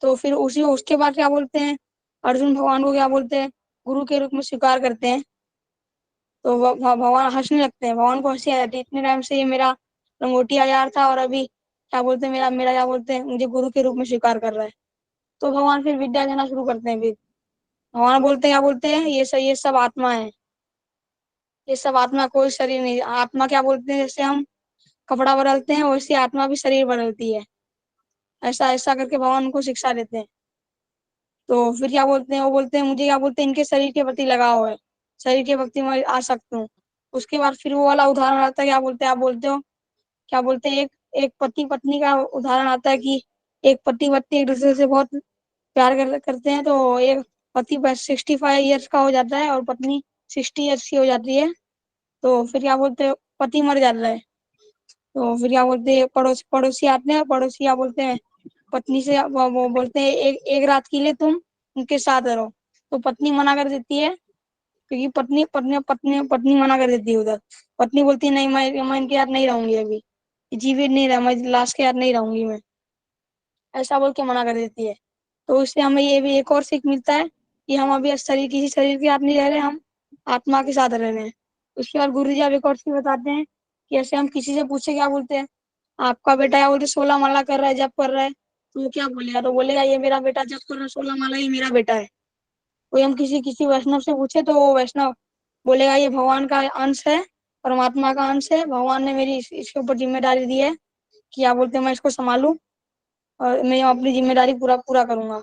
Speaker 1: तो फिर उसी उसके बाद क्या बोलते हैं, अर्जुन भगवान को क्या बोलते हैं, गुरु के रूप में स्वीकार करते हैं। तो भगवान हंसने लगते हैं, भगवान को हंसी आ जाती है, इतने टाइम से ये मेरा लंगोटिया यार था, और अभी क्या बोलते हैं, मेरा मेरा क्या बोलते हैं, मुझे गुरु के रूप में स्वीकार कर रहा है। तो भगवान फिर विद्या देना शुरू करते हैं। फिर भगवान बोलते हैं, क्या बोलते हैं, ये सब आत्मा है, ये सब आत्मा, कोई शरीर नहीं। आत्मा क्या बोलते हैं, जैसे हम कपड़ा बदलते हैं, वैसे आत्मा भी शरीर बदलती है। ऐसा ऐसा करके भगवान उनको शिक्षा देते हैं। तो फिर क्या बोलते हैं, वो बोलते हैं मुझे क्या बोलते हैं, इनके शरीर के प्रति लगाव है, शरीर के प्रति मैं आ सकता हूँ। उसके बाद फिर वो वाला उदाहरण आता है, क्या बोलते हैं, आप बोलते हो, क्या बोलते हैं, एक एक पति पत्नी का उदाहरण आता है कि एक पति पत्नी एक दूसरे से बहुत प्यार करते हैं। तो एक पति 65 ईयर्स का हो जाता है और पत्नी 60 ईयर्स की हो जाती है, तो फिर क्या बोलते हैं, पति मर जाता है, तो फिर क्या बोलते हैं, पड़ोसी आते हैं, पड़ोसी क्या बोलते हैं, पत्नी से वो बोलते हैं एक रात के लिए तुम उनके साथ रहो, तो पत्नी मना कर देती है, क्योंकि पत्नी मना कर देती है उधर। पत्नी बोलती है नहीं, मैं इनके साथ नहीं रहूंगी, अभी जीवित नहीं रहा, मैं लाश के साथ नहीं रहूंगी मैं, ऐसा बोल के मना कर देती है। तो उससे हमें ये भी एक और सीख मिलता है कि हम अभी किसी शरीर के साथ नहीं रह रहे, हम आत्मा के साथ रह रहे हैं। उसके बाद गुरु जी आप एक और चीज बताते हैं कि ऐसे हम किसी से पूछे क्या बोलते हैं, आपका बेटा क्या बोलते 16 माला कर रहा है, जप कर रहा है, तो वो क्या बोलेगा, तो बोलेगा ये मेरा बेटा जप कर रहा है 16 माला, ये मेरा बेटा है। कोई हम किसी किसी वैष्णव से पूछे तो वो वैष्णव बोलेगा ये भगवान का अंश है, परमात्मा का अंश है, भगवान ने मेरी इसके ऊपर जिम्मेदारी दी है कि क्या बोलते हैं मैं इसको संभालूं और मैं अपनी जिम्मेदारी पूरा पूरा करूंगा।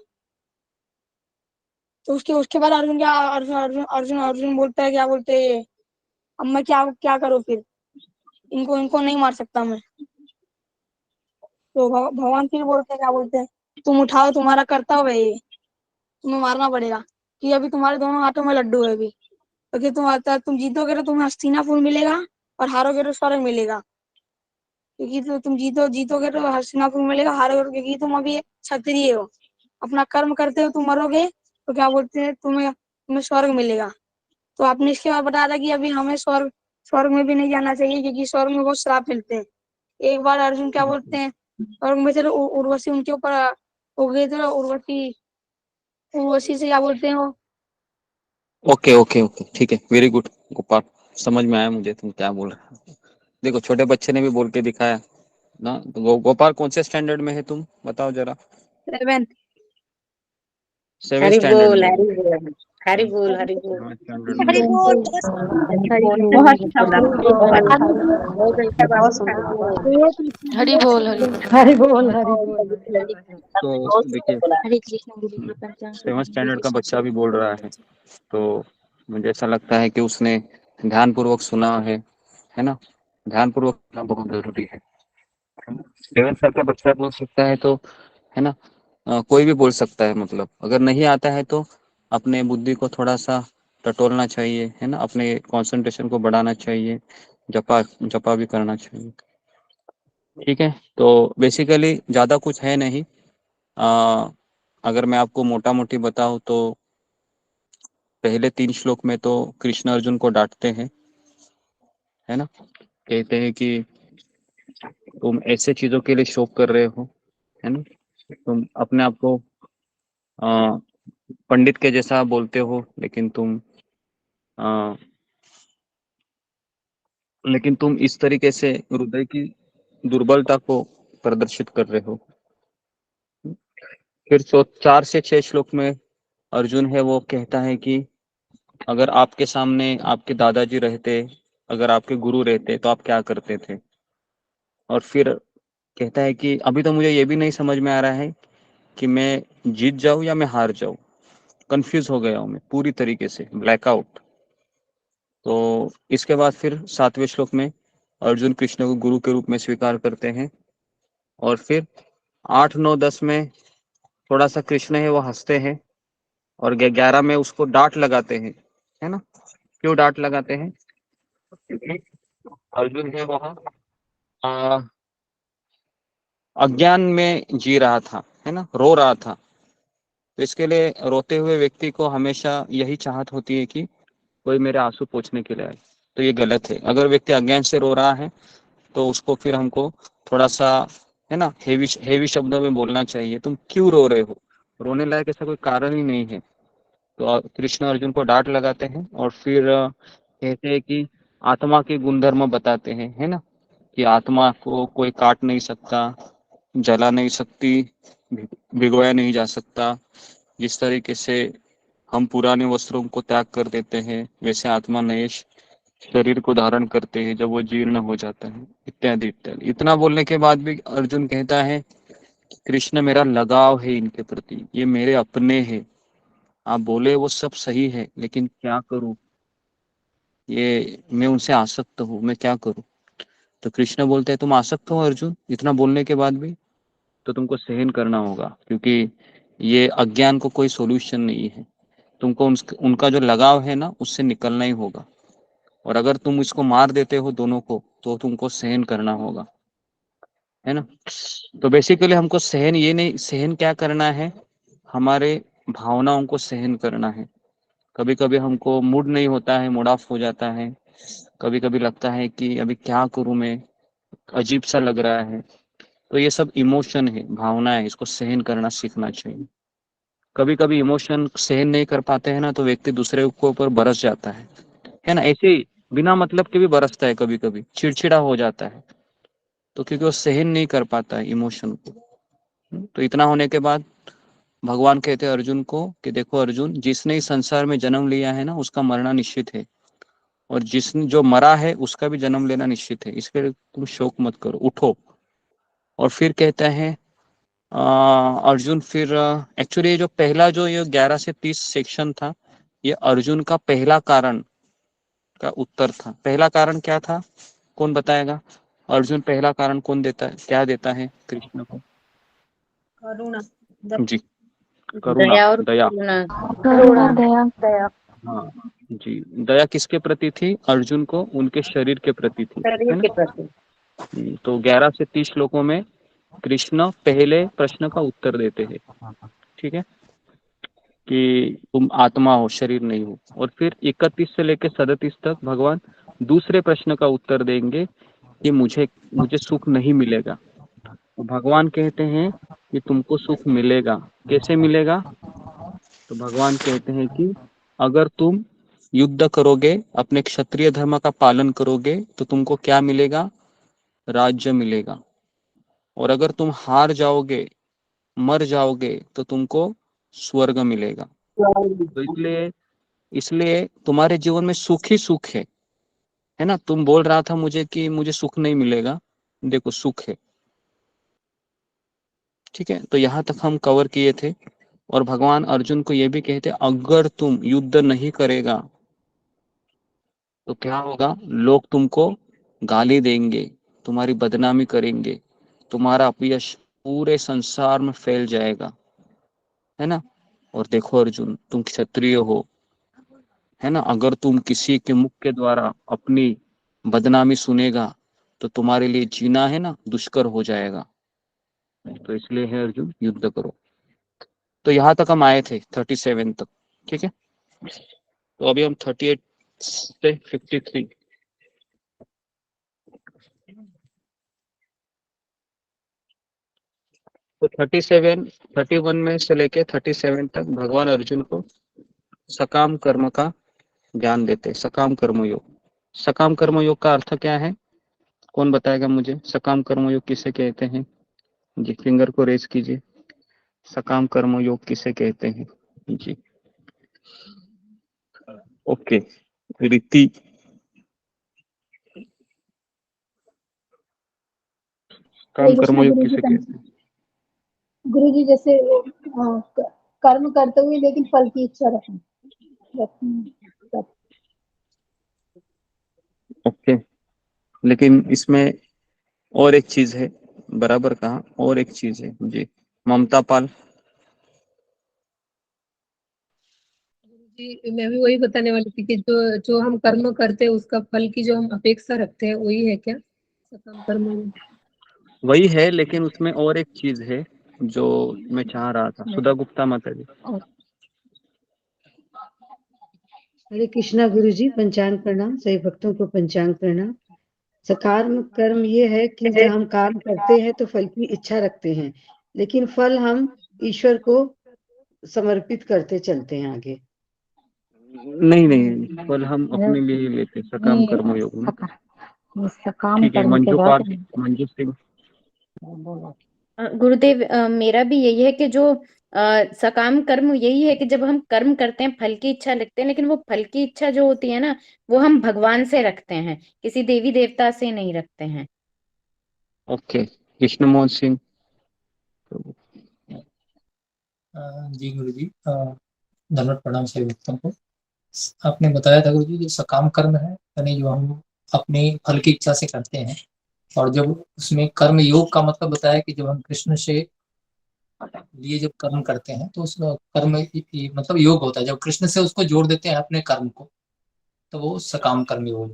Speaker 1: तो उसके उसके बाद अर्जुन क्या अर्जुन बोलता है क्या बोलते हैं, अब मैं क्या क्या करूँ फिर, इनको इनको नहीं मार सकता मैं। तो भगवान फिर बोलते हैं क्या बोलते हैं, तुम उठाओ, तुम्हारा कर्तव्य है ये, तुम्हें मारना पड़ेगा, कि अभी तुम्हारे दोनों हाथों में लड्डू है अभी, क्योंकि तुम जीतोगे तो तुम्हें हस्तिनापुर मिलेगा और हारोगे तो स्वर्ग मिलेगा, क्योंकि तो तुम जीतोगे तो हस्तिनापुर मिलेगा, हारोगे क्योंकि तुम अभी क्षत्रिय हो, अपना कर्म करते हो, तुम मरोगे तो क्या बोलते हैं तुम्हें तुम्हें स्वर्ग मिलेगा। तो आपने इसके बाद बताया था कि अभी हमें स्वर्ग स्वर्ग में भी नहीं जाना चाहिए, क्योंकि स्वर्ग में बहुत श्राप मिलते हैं। एक बार अर्जुन क्या बोलते हैं, स्वर्ग में चलो उर्वशी उनके ऊपर हो गई, तो उर्वशी उर्वशी से क्या बोलते हैं वो,
Speaker 9: ओके ओके ओके, ठीक है, वेरी गुड गोपाल, समझ में आया मुझे तुम क्या बोल रहे हो। देखो छोटे बच्चे ने भी बोल के दिखाया ना। तो गोपाल कौन से स्टैंडर्ड में है तुम बताओ जरा।
Speaker 1: 7th।
Speaker 9: 7
Speaker 10: हरि
Speaker 9: स्टैंडर्ड
Speaker 10: बोल,
Speaker 9: में हो।
Speaker 10: हरि बोल, हरि बोल, हरि बोल।
Speaker 9: 7 स्टैंडर्ड में
Speaker 8: हरि
Speaker 9: हो।
Speaker 8: बोल।
Speaker 10: हरि बोल,
Speaker 8: बहुत अच्छा
Speaker 10: बहुत
Speaker 8: बोला।
Speaker 10: अच्छा, बहुत अच्छा, बहुत सुंदर।
Speaker 7: हरि बोल हरि बोल।
Speaker 2: हरि बोल हरि बोल
Speaker 9: तो देखिए
Speaker 8: हरे कृष्ण गुरु जी पंचांग
Speaker 9: 7 स्टैंडर्ड का बच्चा भी बोल रहा है, तो मुझे ऐसा लगता है कि उसने ध्यान पूर्वक सुना है ना। ध्यान पूर्वक सुनना बहुत जरूरी है। 7 साल का बच्चा बोल सकता है तो, है ना, कोई भी बोल सकता है, मतलब अगर नहीं आता है तो अपने बुद्धि को थोड़ा सा टटोलना चाहिए, है ना, अपने कंसंट्रेशन को बढ़ाना चाहिए, जपा जपा भी करना चाहिए। ठीक है, तो बेसिकली ज़्यादा कुछ है नहीं। अगर मैं आपको मोटा मोटी बताऊं तो पहले 3 श्लोक में तो कृष्ण अर्जुन को डांटते हैं, है ना, कहते हैं कि तुम ऐसे चीजों के लिए शोक कर रहे हो, है ना, तुम अपने आप को अ, पंडित के जैसा बोलते हो, अ, लेकिन तुम इस तरीके से हृदय की दुर्बलता को प्रदर्शित कर रहे हो। फिर 4 से 6 श्लोक में अर्जुन है वो कहता है कि अगर आपके सामने आपके दादाजी रहते, अगर आपके गुरु रहते तो आप क्या करते थे। और फिर कहता है कि अभी तो मुझे ये भी नहीं समझ में आ रहा है कि मैं जीत जाऊं या मैं हार जाऊं, कंफ्यूज हो गया हूं मैं पूरी तरीके से, ब्लैकआउट। तो इसके बाद फिर 7वें श्लोक में अर्जुन कृष्ण को गुरु के रूप में स्वीकार करते हैं। और फिर 8 9 10 में थोड़ा सा कृष्ण है वो हंसते हैं, और 11 में उसको डांट लगाते हैं, है ना। क्यों डांट लगाते हैं, क्योंकि अर्जुन है वह अज्ञान में जी रहा था, है ना, रो रहा था। तो इसके लिए रोते हुए व्यक्ति को हमेशा यही चाहत होती है कि कोई मेरे आंसू पोंछने के लिए आए। तो ये गलत है। अगर व्यक्ति अज्ञान से रो रहा है तो उसको फिर हमको थोड़ा सा, है ना, हेवी शब्दों में बोलना चाहिए, तुम क्यों रो रहे हो, रोने लायक ऐसा कोई कारण ही नहीं है। तो कृष्ण अर्जुन को डांट लगाते हैं और फिर कहते हैं कि आत्मा के गुणधर्म बताते हैं, है ना, कि आत्मा को कोई काट नहीं सकता, जला नहीं सकती, भिगोया नहीं जा सकता। जिस तरीके से हम पुराने वस्त्रों को त्याग कर देते हैं, वैसे आत्मा नए शरीर को धारण करते हैं जब वो जीर्ण हो जाता है, इत्यादि इत्यादि। इतना बोलने के बाद भी अर्जुन कहता है कृष्ण मेरा लगाव है इनके प्रति, ये मेरे अपने हैं। आप बोले वो सब सही है, लेकिन क्या करूं, ये मैं उनसे आसक्त हूँ, मैं क्या करूं। तो कृष्ण बोलते हैं तुम आसक्त हो अर्जुन, इतना बोलने के बाद भी, तो तुमको सहन करना होगा, क्योंकि ये अज्ञान को कोई सोल्यूशन नहीं है। तुमको उनका जो लगाव है ना उससे निकलना ही होगा। और अगर तुम इसको मार देते हो दोनों को तो तुमको सहन करना होगा, है ना। तो बेसिकली हमको सहन क्या करना है, हमारे भावनाओं को सहन करना है। कभी कभी हमको मूड नहीं होता है, मूड ऑफ हो जाता है, कभी कभी लगता है कि अभी क्या करूं मैं, अजीब सा लग रहा है। तो ये सब इमोशन है, भावना है, इसको सहन करना सीखना चाहिए। कभी कभी इमोशन सहन नहीं कर पाते हैं ना तो व्यक्ति दूसरे के ऊपर बरस जाता है ना। ऐसे ही बिना मतलब के भी बरसता है, कभी कभी चिड़चिड़ा हो जाता है, तो क्योंकि वो सहन नहीं कर पाता है इमोशन को। तो इतना होने के बाद भगवान कहते हैं अर्जुन को कि देखो अर्जुन, जिसने इस संसार में जन्म लिया है ना उसका मरना निश्चित है, और जिसने जो मरा है उसका भी जन्म लेना निश्चित है, इसके लिए तुम शोक मत करो, उठो। और फिर कहता है अर्जुन, फिर एक्चुअली जो पहला जो ये 11 से 30 सेक्शन था, ये अर्जुन का पहला कारण का उत्तर था। पहला कारण क्या था, कौन बताएगा? अर्जुन पहला कारण कौन देता है, क्या देता है कृष्ण को?
Speaker 1: करुणा।
Speaker 9: जी, करुणा,
Speaker 10: दया और
Speaker 9: दया।
Speaker 10: करुणा।
Speaker 8: करुणा दया दया।
Speaker 9: हाँ जी, दया किसके प्रति थी? अर्जुन को उनके शरीर के प्रति थी,
Speaker 10: शरीर
Speaker 9: है ना।
Speaker 10: के प्रति।
Speaker 9: तो 11 से 30 श्लोकों में कृष्ण पहले प्रश्न का उत्तर देते हैं, ठीक है, कि तुम आत्मा हो, शरीर नहीं हो। और फिर 31 से लेकर 37 तक भगवान दूसरे प्रश्न का उत्तर देंगे कि मुझे मुझे सुख नहीं मिलेगा। तो भगवान कहते हैं कि तुमको सुख मिलेगा। कैसे मिलेगा? तो भगवान कहते हैं कि अगर तुम युद्ध करोगे, अपने क्षत्रिय धर्म का पालन करोगे, तो तुमको क्या मिलेगा? राज्य मिलेगा। और अगर तुम हार जाओगे, मर जाओगे, तो तुमको स्वर्ग मिलेगा। तो इसलिए इसलिए तुम्हारे जीवन में सुख ही सुख है ना। तुम बोल रहा था मुझे कि मुझे सुख नहीं मिलेगा, देखो सुख है, ठीक है। तो यहाँ तक हम कवर किए थे। और भगवान अर्जुन को यह भी कहते, अगर तुम युद्ध नहीं करेगा तो क्या होगा? लोग तुमको गाली देंगे, तुम्हारी बदनामी करेंगे, तुम्हारा अपयश पूरे संसार में फैल जाएगा, है ना। और देखो अर्जुन, तुम क्षत्रिय हो, है ना। अगर तुम किसी के मुख के द्वारा अपनी बदनामी सुनेगा तो तुम्हारे लिए जीना है ना दुष्कर हो जाएगा। तो इसलिए है अर्जुन, युद्ध करो। तो यहाँ तक हम आए थे 37 तक, ठीक है। तो अभी हम 38 से 53, तो 31 में से लेके 37 तक भगवान अर्जुन को सकाम कर्म का ज्ञान देते। सकाम कर्म योग, सकाम कर्म योग का अर्थ क्या है? कौन बताएगा मुझे? सकाम कर्म योग किसे कहते हैं? जी, फिंगर को रेज कीजिए। सकाम कर्म योग किसे कहते हैं? जी, ओके, रीति। काम कर्म योग किसे कहते हैं?
Speaker 1: गुरु जी जैसे कर्म करते हुए लेकिन फल की इच्छा रखना।
Speaker 9: ओके, लेकिन इसमें और एक चीज है, बराबर कहा, और एक चीज है जी। ममता पाल।
Speaker 6: जी मैं भी वही बताने वाली थी कि जो जो हम कर्म करते हैं उसका फल की जो हम अपेक्षा रखते हैं वही है क्या सकाम कर्म में?
Speaker 9: वही है, लेकिन उसमें और एक चीज है जो मैं चाह रहा था। सुधा गुप्ता माता जी।
Speaker 2: हरे कृष्णा गुरु जी, पंचांग प्रणाम। सभी भक्तों को पंचांग प्रणाम। सकाम कर्म ये है कि जब हम काम करते हैं तो फल की इच्छा रखते हैं, लेकिन फल हम ईश्वर को समर्पित करते चलते हैं आगे।
Speaker 9: नहीं नहीं, फल हम अपने लिए ही लेते सकाम कर्म योग में।
Speaker 8: सकाम
Speaker 9: ठीक है,
Speaker 8: कर्म के
Speaker 9: मंजू
Speaker 8: बाद
Speaker 9: पाल, मंजू सिंह।
Speaker 12: गुरुदेव मेरा भी यही है कि जो सकाम कर्म यही है कि जब हम कर्म करते हैं फल की इच्छा रखते हैं, लेकिन वो फल की इच्छा जो होती है ना वो हम भगवान से रखते हैं, किसी देवी देवता से नहीं रखते हैं।
Speaker 9: ओके, कृष्ण मोहन सिंह।
Speaker 13: जी गुरु जी, धन्यवाद, प्रणाम सभी भक्तों को। आपने बताया था गुरु जी, जो सकाम कर्म है यानी जो हम अपनी फल की इच्छा से करते हैं, और जब उसमें कर्म योग का मतलब बताया कि जब हम कृष्ण से लिए जब कर्म करते हैं तो उस कर्म मतलब योग होता है, जब कृष्ण से उसको जोड़ देते हैं अपने कर्म को, तो वो सकाम कर्मी हो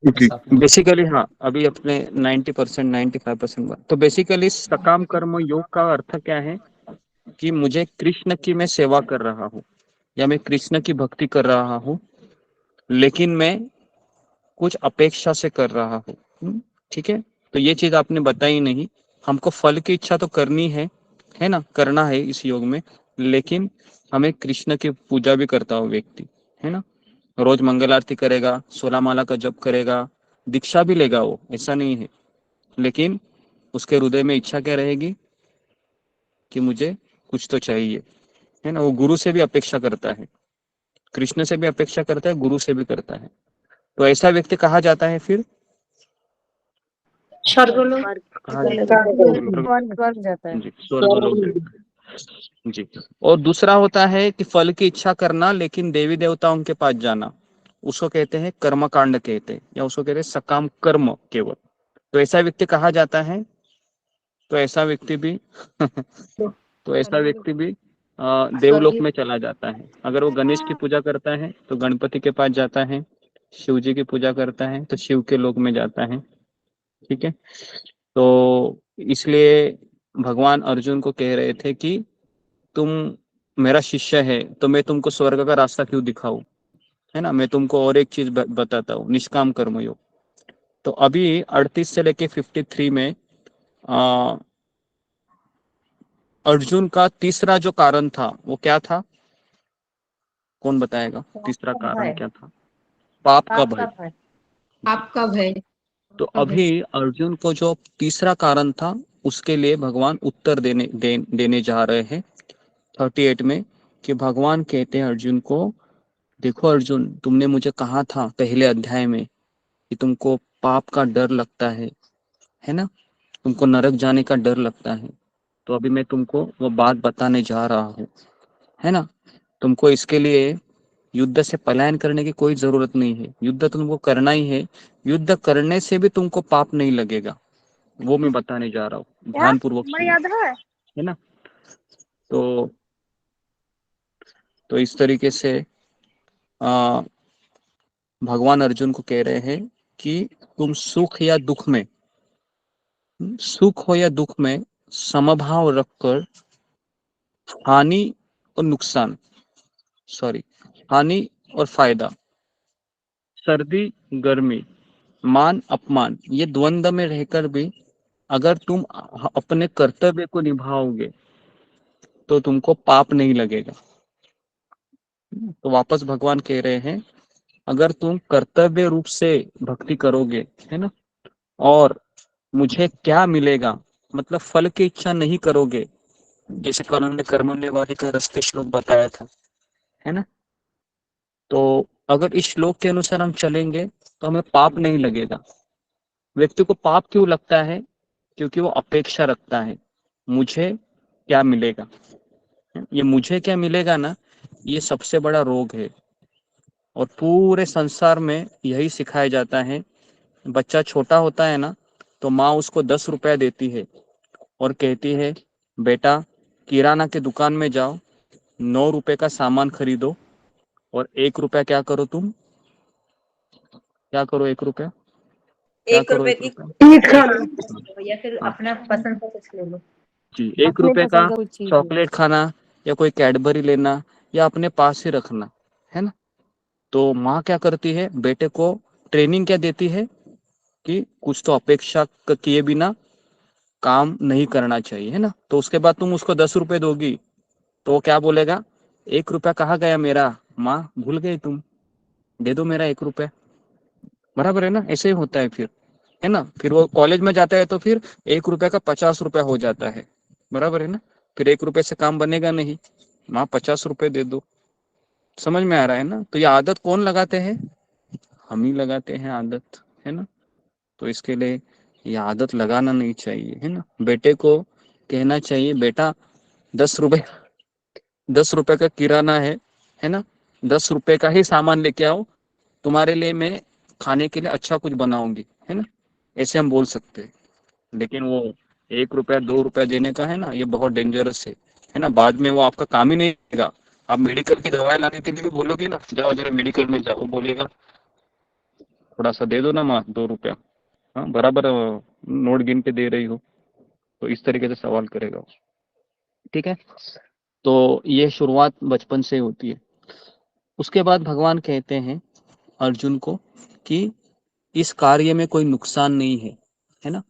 Speaker 14: जी,
Speaker 13: ऐसा आपने बोला।
Speaker 14: बेसिकली हाँ, अभी अपने 90% 95% बात तो बेसिकली सकाम कर्म योग का अर्थ क्या है कि मुझे कृष्ण की मैं सेवा कर रहा हूँ या मैं कृष्ण की भक्ति कर रहा हूँ, लेकिन मैं कुछ अपेक्षा से कर रहा हूँ। ठीक है, तो ये चीज आपने बताई नहीं। हमको फल की इच्छा तो करनी है ना, करना है इस योग में, लेकिन हमें कृष्ण की पूजा भी करता हो व्यक्ति, है ना, रोज मंगल आरती करेगा, 16 माला का जप करेगा, दीक्षा भी लेगा, वो ऐसा नहीं है, लेकिन उसके हृदय में इच्छा क्या रहेगी कि मुझे कुछ तो चाहिए, है ना। वो गुरु से भी अपेक्षा करता है, कृष्ण से भी अपेक्षा करता है, गुरु से भी करता है। तो ऐसा व्यक्ति कहा जाता है फिर
Speaker 11: स्वर्गलोक।
Speaker 14: कहा जाता है
Speaker 12: स्वर्ग जाता है।
Speaker 14: जी, स्वर्ग लोग जाता है जी। और दूसरा होता है कि फल की इच्छा करना लेकिन देवी देवताओं के पास जाना, उसको कहते हैं कर्म कांड कहते हैं, या उसको कहते हैं सकाम कर्म केवल। तो ऐसा व्यक्ति कहा जाता है, तो ऐसा व्यक्ति भी तो ऐसा व्यक्ति भी देवलोक में चला जाता है। अगर वो गणेश की पूजा करता है तो गणपति के पास जाता है, शिव जी की पूजा करता है तो शिव के लोक में जाता है। ठीक है, तो इसलिए भगवान अर्जुन को कह रहे थे कि तुम मेरा शिष्य है तो मैं तुमको स्वर्ग का रास्ता क्यों दिखाऊं, है ना, मैं तुमको और एक चीज बताता हूँ, निष्काम कर्मयोग। तो अभी 38 से लेके 53 में आ, अर्जुन का तीसरा जो कारण था वो क्या था, कौन बताएगा? तीसरा कारण क्या था? पाप का भय।
Speaker 6: आपका भय।
Speaker 14: तो अभी अर्जुन को जो तीसरा कारण था उसके लिए भगवान उत्तर देने जा रहे हैं 38 में, कि भगवान कहते हैं अर्जुन को, देखो अर्जुन, तुमने मुझे कहा था पहले अध्याय में कि तुमको पाप का डर लगता है ना, तुमको नरक जाने का डर लगता है, तो अभी मैं तुमको वो बात बताने जा रहा हूँ, है ना। तुमको इसके लिए युद्ध से पलायन करने की कोई जरूरत नहीं है, युद्ध तुमको करना ही है, युद्ध करने से भी तुमको पाप नहीं लगेगा, वो मैं बताने जा रहा हूँ, ध्यान पूर्वक सुनो,
Speaker 8: याद
Speaker 14: है ना। तो इस तरीके से आ, भगवान अर्जुन को कह रहे हैं कि तुम सुख या दुख में, सुख हो या दुख में समभाव रखकर हानि और नुकसान, सॉरी, हानि और फायदा, सर्दी गर्मी, मान अपमान, ये द्वंद्व में रहकर भी अगर तुम अपने कर्तव्य को निभाओगे तो तुमको पाप नहीं लगेगा। तो वापस भगवान कह रहे हैं, अगर तुम कर्तव्य रूप से भक्ति करोगे, है ना, और मुझे क्या मिलेगा, मतलब फल की इच्छा नहीं करोगे, जैसे कानून ने कर्मण्य वाली का रस्ते श्लोक बताया था, है ना, तो अगर इस श्लोक के अनुसार हम चलेंगे तो हमें पाप नहीं लगेगा। व्यक्ति को पाप क्यों लगता है? क्योंकि वो अपेक्षा रखता है, मुझे क्या मिलेगा। ये मुझे क्या मिलेगा ना, ये सबसे बड़ा रोग है, और पूरे संसार में यही सिखाया जाता है। बच्चा छोटा होता है ना, तो माँ उसको 10 रुपया देती है और कहती है, बेटा किराना के दुकान में जाओ, 9 रुपए का सामान खरीदो, और 1 रुपया क्या करो तुम, क्या करो 1 रुपया, क्या करो 1 रुपया,
Speaker 12: ईट खाना या फिर
Speaker 14: हाँ
Speaker 12: अपना पसंद का कुछ ले लो।
Speaker 14: जी, 1
Speaker 12: अपने
Speaker 14: रुपए का
Speaker 12: पसंद का कुछ चीज ले लो।
Speaker 14: चॉकलेट खाना या कोई कैडबरी लेना या अपने पास ही रखना, है ना। तो माँ क्या करती है, बेटे को ट्रेनिंग क्या देती है कि कुछ तो अपेक्षा किए बिना काम नहीं करना चाहिए, है ना। तो उसके बाद तुम उसको 10 रुपए दोगी तो वो क्या बोलेगा, 1 रुपया कहाँ गया मेरा, माँ भूल गई तुम, दे दो मेरा 1 रुपया, बराबर है ना। ऐसे ही होता है फिर, है ना। फिर वो कॉलेज में जाता है तो फिर 1 रुपया का 50 रुपया हो जाता है, बराबर है ना। फिर 1 रुपये से काम बनेगा नहीं, माँ 50 रुपए दे दो। समझ में आ रहा है ना। तो ये आदत कौन लगाते हैं, हम ही लगाते हैं आदत, है ना। तो इसके लिए ये आदत लगाना नहीं चाहिए, है ना। बेटे को कहना चाहिए, बेटा 10 रुपए, 10 रुपए का किराना है ना, 10 रुपए का ही सामान लेके आओ, तुम्हारे लिए मैं खाने के लिए अच्छा कुछ बनाऊंगी, है ना। ऐसे हम बोल सकते हैं। लेकिन वो 1 रुपया 2 रुपया देने का है ना, ये बहुत डेंजरस है है ना, बाद में वो आपका काम ही नहीं देगा। आप मेडिकल की दवाई लाने के लिए भी बोलोगे ना, जाओ जरा मेडिकल में जाओ, बोलेगा थोड़ा सा दे दो ना माँ 2 रुपया, हाँ बराबर नोट गिन के दे रही हो, तो इस तरीके से सवाल करेगा वो। ठीक है, तो ये शुरुआत बचपन से होती है। उसके बाद भगवान कहते हैं अर्जुन को कि इस कार्य में कोई नुकसान नहीं है ना।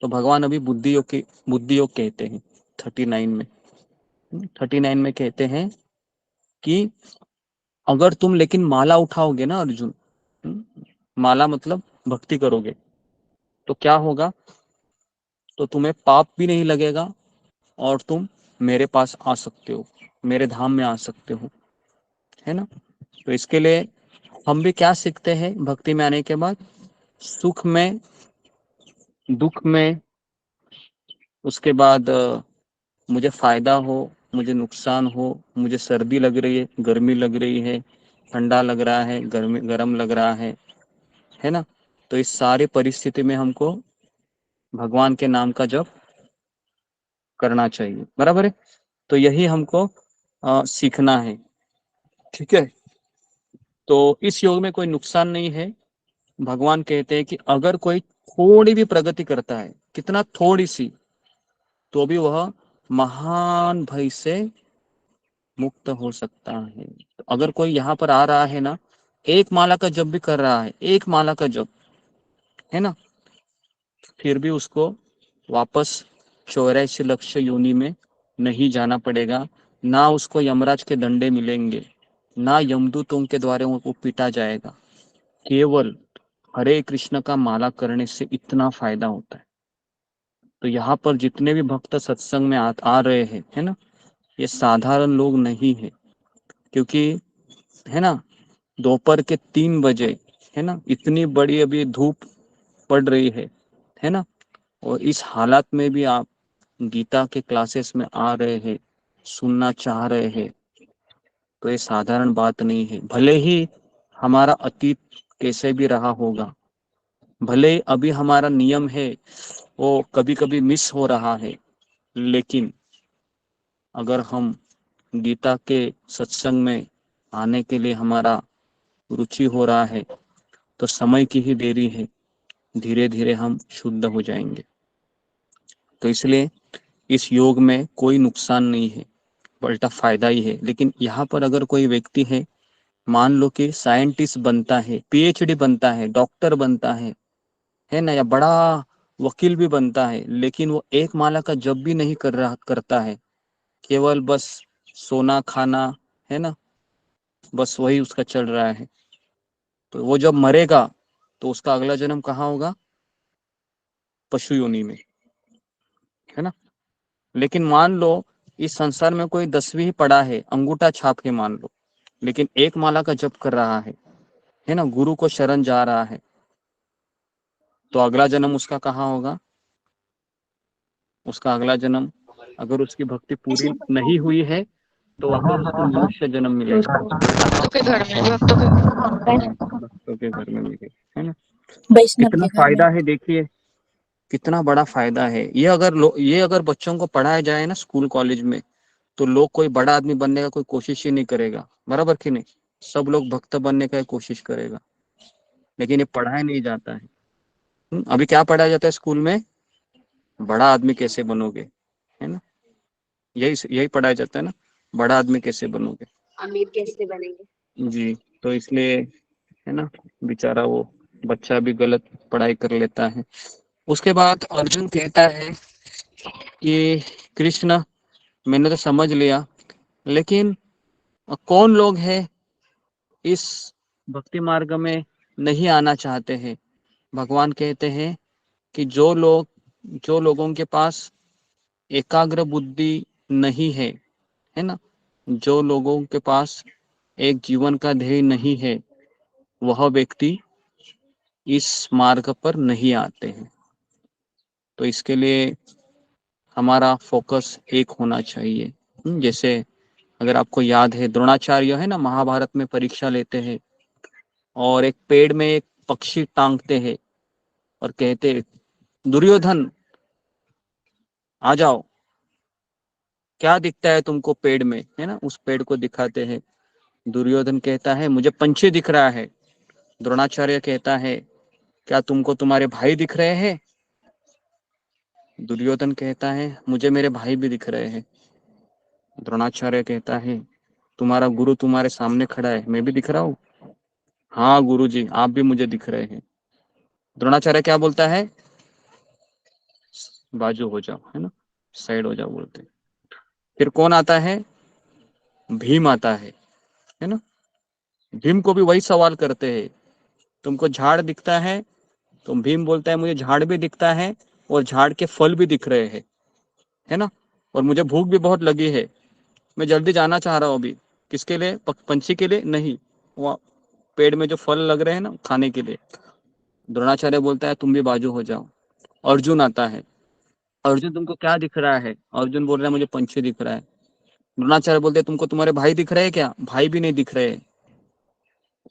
Speaker 14: तो भगवान अभी बुद्धि योग कहते हैं 39 में कहते हैं कि अगर तुम लेकिन माला उठाओगे ना अर्जुन, माला मतलब भक्ति करोगे, तो क्या होगा, तो तुम्हें पाप भी नहीं लगेगा और तुम मेरे पास आ सकते हो, मेरे धाम में आ सकते हो, है ना। तो इसके लिए हम भी क्या सीखते हैं भक्ति में आने के बाद, सुख में, दुख में, उसके बाद मुझे फायदा हो, मुझे नुकसान हो, मुझे सर्दी लग रही है, गर्मी लग रही है, ठंडा लग रहा है, गर्म लग रहा है ना। तो इस सारी परिस्थिति में हमको भगवान के नाम का जप करना चाहिए, बराबर है। तो यही हमको सीखना है, ठीक है। तो इस योग में कोई नुकसान नहीं है। भगवान कहते हैं कि अगर कोई थोड़ी भी प्रगति करता है, कितना थोड़ी सी, तो भी वह महान भय से मुक्त हो सकता है। तो अगर कोई यहाँ पर आ रहा है ना, एक माला का जप भी कर रहा है, एक माला का जप, है ना, फिर भी उसको वापस 84 लक्ष योनि में नहीं जाना पड़ेगा, ना उसको यमराज के दंडे मिलेंगे, ना यमदूतों के द्वारा वो पीटा जाएगा। केवल हरे कृष्ण का माला करने से इतना फायदा होता है। तो यहाँ पर जितने भी भक्त सत्संग में आ रहे हैं, है ना, ये साधारण लोग नहीं है, क्योंकि है ना, दोपहर के 3 बजे, है ना, इतनी बड़ी अभी धूप पड़ रही है ना, और इस हालात में भी आप गीता के क्लासेस में आ रहे हैं, सुनना चाह रहे हैं, तो ये साधारण बात नहीं है। भले ही हमारा अतीत कैसे भी रहा होगा, भले ही अभी हमारा नियम है वो कभी कभी मिस हो रहा है, लेकिन अगर हम गीता के सत्संग में आने के लिए हमारा रुचि हो रहा है, तो समय की ही देरी है, धीरे धीरे हम शुद्ध हो जाएंगे। तो इसलिए इस योग में कोई नुकसान नहीं है, उल्टा फायदा ही है। लेकिन यहाँ पर अगर कोई व्यक्ति है, मान लो कि साइंटिस्ट बनता है, पीएचडी बनता है, डॉक्टर बनता है ना, या बड़ा वकील भी बनता है, लेकिन वो एक माला का जप भी नहीं करता है, केवल बस सोना खाना, है ना, बस वही उसका चल रहा है, तो वो जब मरेगा तो उसका अगला जन्म कहाँ होगा, पशु योनि में, है ना। लेकिन मान लो इस संसार में कोई 10वीं ही पढ़ा है, अंगूठा छाप के मान लो, लेकिन एक माला का जप कर रहा है ना, गुरु को शरण जा रहा है, तो अगला जन्म उसका कहाँ होगा, उसका अगला जन्म, अगर उसकी भक्ति पूरी नहीं हुई है, तो वहां उसको मनुष्य जन्म मिलेगा,
Speaker 7: भक्तों के घर में,
Speaker 14: भक्तों के घर में मिलेगा, है ना।
Speaker 7: वैष्णव
Speaker 14: कितना
Speaker 7: के घर में।
Speaker 14: फायदा है, देखिए कितना बड़ा फायदा है ये। अगर बच्चों को पढ़ाया जाए ना स्कूल कॉलेज में, तो लोग कोई बड़ा आदमी बनने का कोई कोशिश ही नहीं करेगा, बराबर कि नहीं, सब लोग भक्त बनने का कोशिश करेगा, लेकिन ये पढ़ाया नहीं जाता है। अभी क्या पढ़ाया जाता है स्कूल में, बड़ा आदमी कैसे बनोगे, है ना, यही पढ़ाया जाता है ना, बड़ा आदमी कैसे बनोगे,
Speaker 12: अमीर कैसे बनेंगे।
Speaker 14: जी। तो इसलिए, है ना, बेचारा वो बच्चा भी गलत पढ़ाई कर लेता है। उसके बाद अर्जुन कहता है कि कृष्ण, मैंने तो समझ लिया, लेकिन कौन लोग हैं इस भक्ति मार्ग में नहीं आना चाहते हैं। भगवान कहते हैं कि जो लोगों के पास एकाग्र बुद्धि नहीं है ना, जो लोगों के पास एक जीवन का ध्येय नहीं है, वह व्यक्ति इस मार्ग पर नहीं आते हैं। तो इसके लिए हमारा फोकस एक होना चाहिए। जैसे अगर आपको याद है, द्रोणाचार्य है ना, महाभारत में परीक्षा लेते हैं और एक पेड़ में एक पक्षी टांगते हैं और कहते, दुर्योधन आ जाओ, क्या दिखता है तुमको पेड़ में, है ना, उस पेड़ को दिखाते हैं। दुर्योधन कहता है मुझे पंछी दिख रहा है। द्रोणाचार्य कहता है क्या तुमको तुम्हारे भाई दिख रहे हैं? दुर्योधन कहता है मुझे मेरे भाई भी दिख रहे हैं। द्रोणाचार्य कहता है तुम्हारा गुरु तुम्हारे सामने खड़ा है, मैं भी दिख रहा हूँ? हाँ गुरुजी, आप भी मुझे दिख रहे हैं। द्रोणाचार्य क्या बोलता है? बाजू हो जाओ, है ना, साइड हो जाओ बोलते हैं। फिर कौन आता है? भीम आता है ना। भीम को भी वही सवाल करते हैं, तुमको झाड़ दिखता है? तो भीम बोलता है मुझे झाड़ भी दिखता है और झाड़ के फल भी दिख रहे हैं, है ना, और मुझे भूख भी बहुत लगी है, मैं जल्दी जाना चाह रहा हूँ अभी। किसके लिए? पंछी के लिए नहीं, वो पेड़ में जो फल लग रहे हैं ना खाने के लिए। द्रोणाचार्य बोलता है तुम भी बाजू हो जाओ। अर्जुन आता है, अर्जुन तुमको क्या दिख रहा है? अर्जुन बोल रहा है मुझे पंछी दिख रहा है। द्रोणाचार्य बोलते हैं तुमको तुम्हारे भाई दिख रहे हैं क्या? भाई भी नहीं दिख रहे।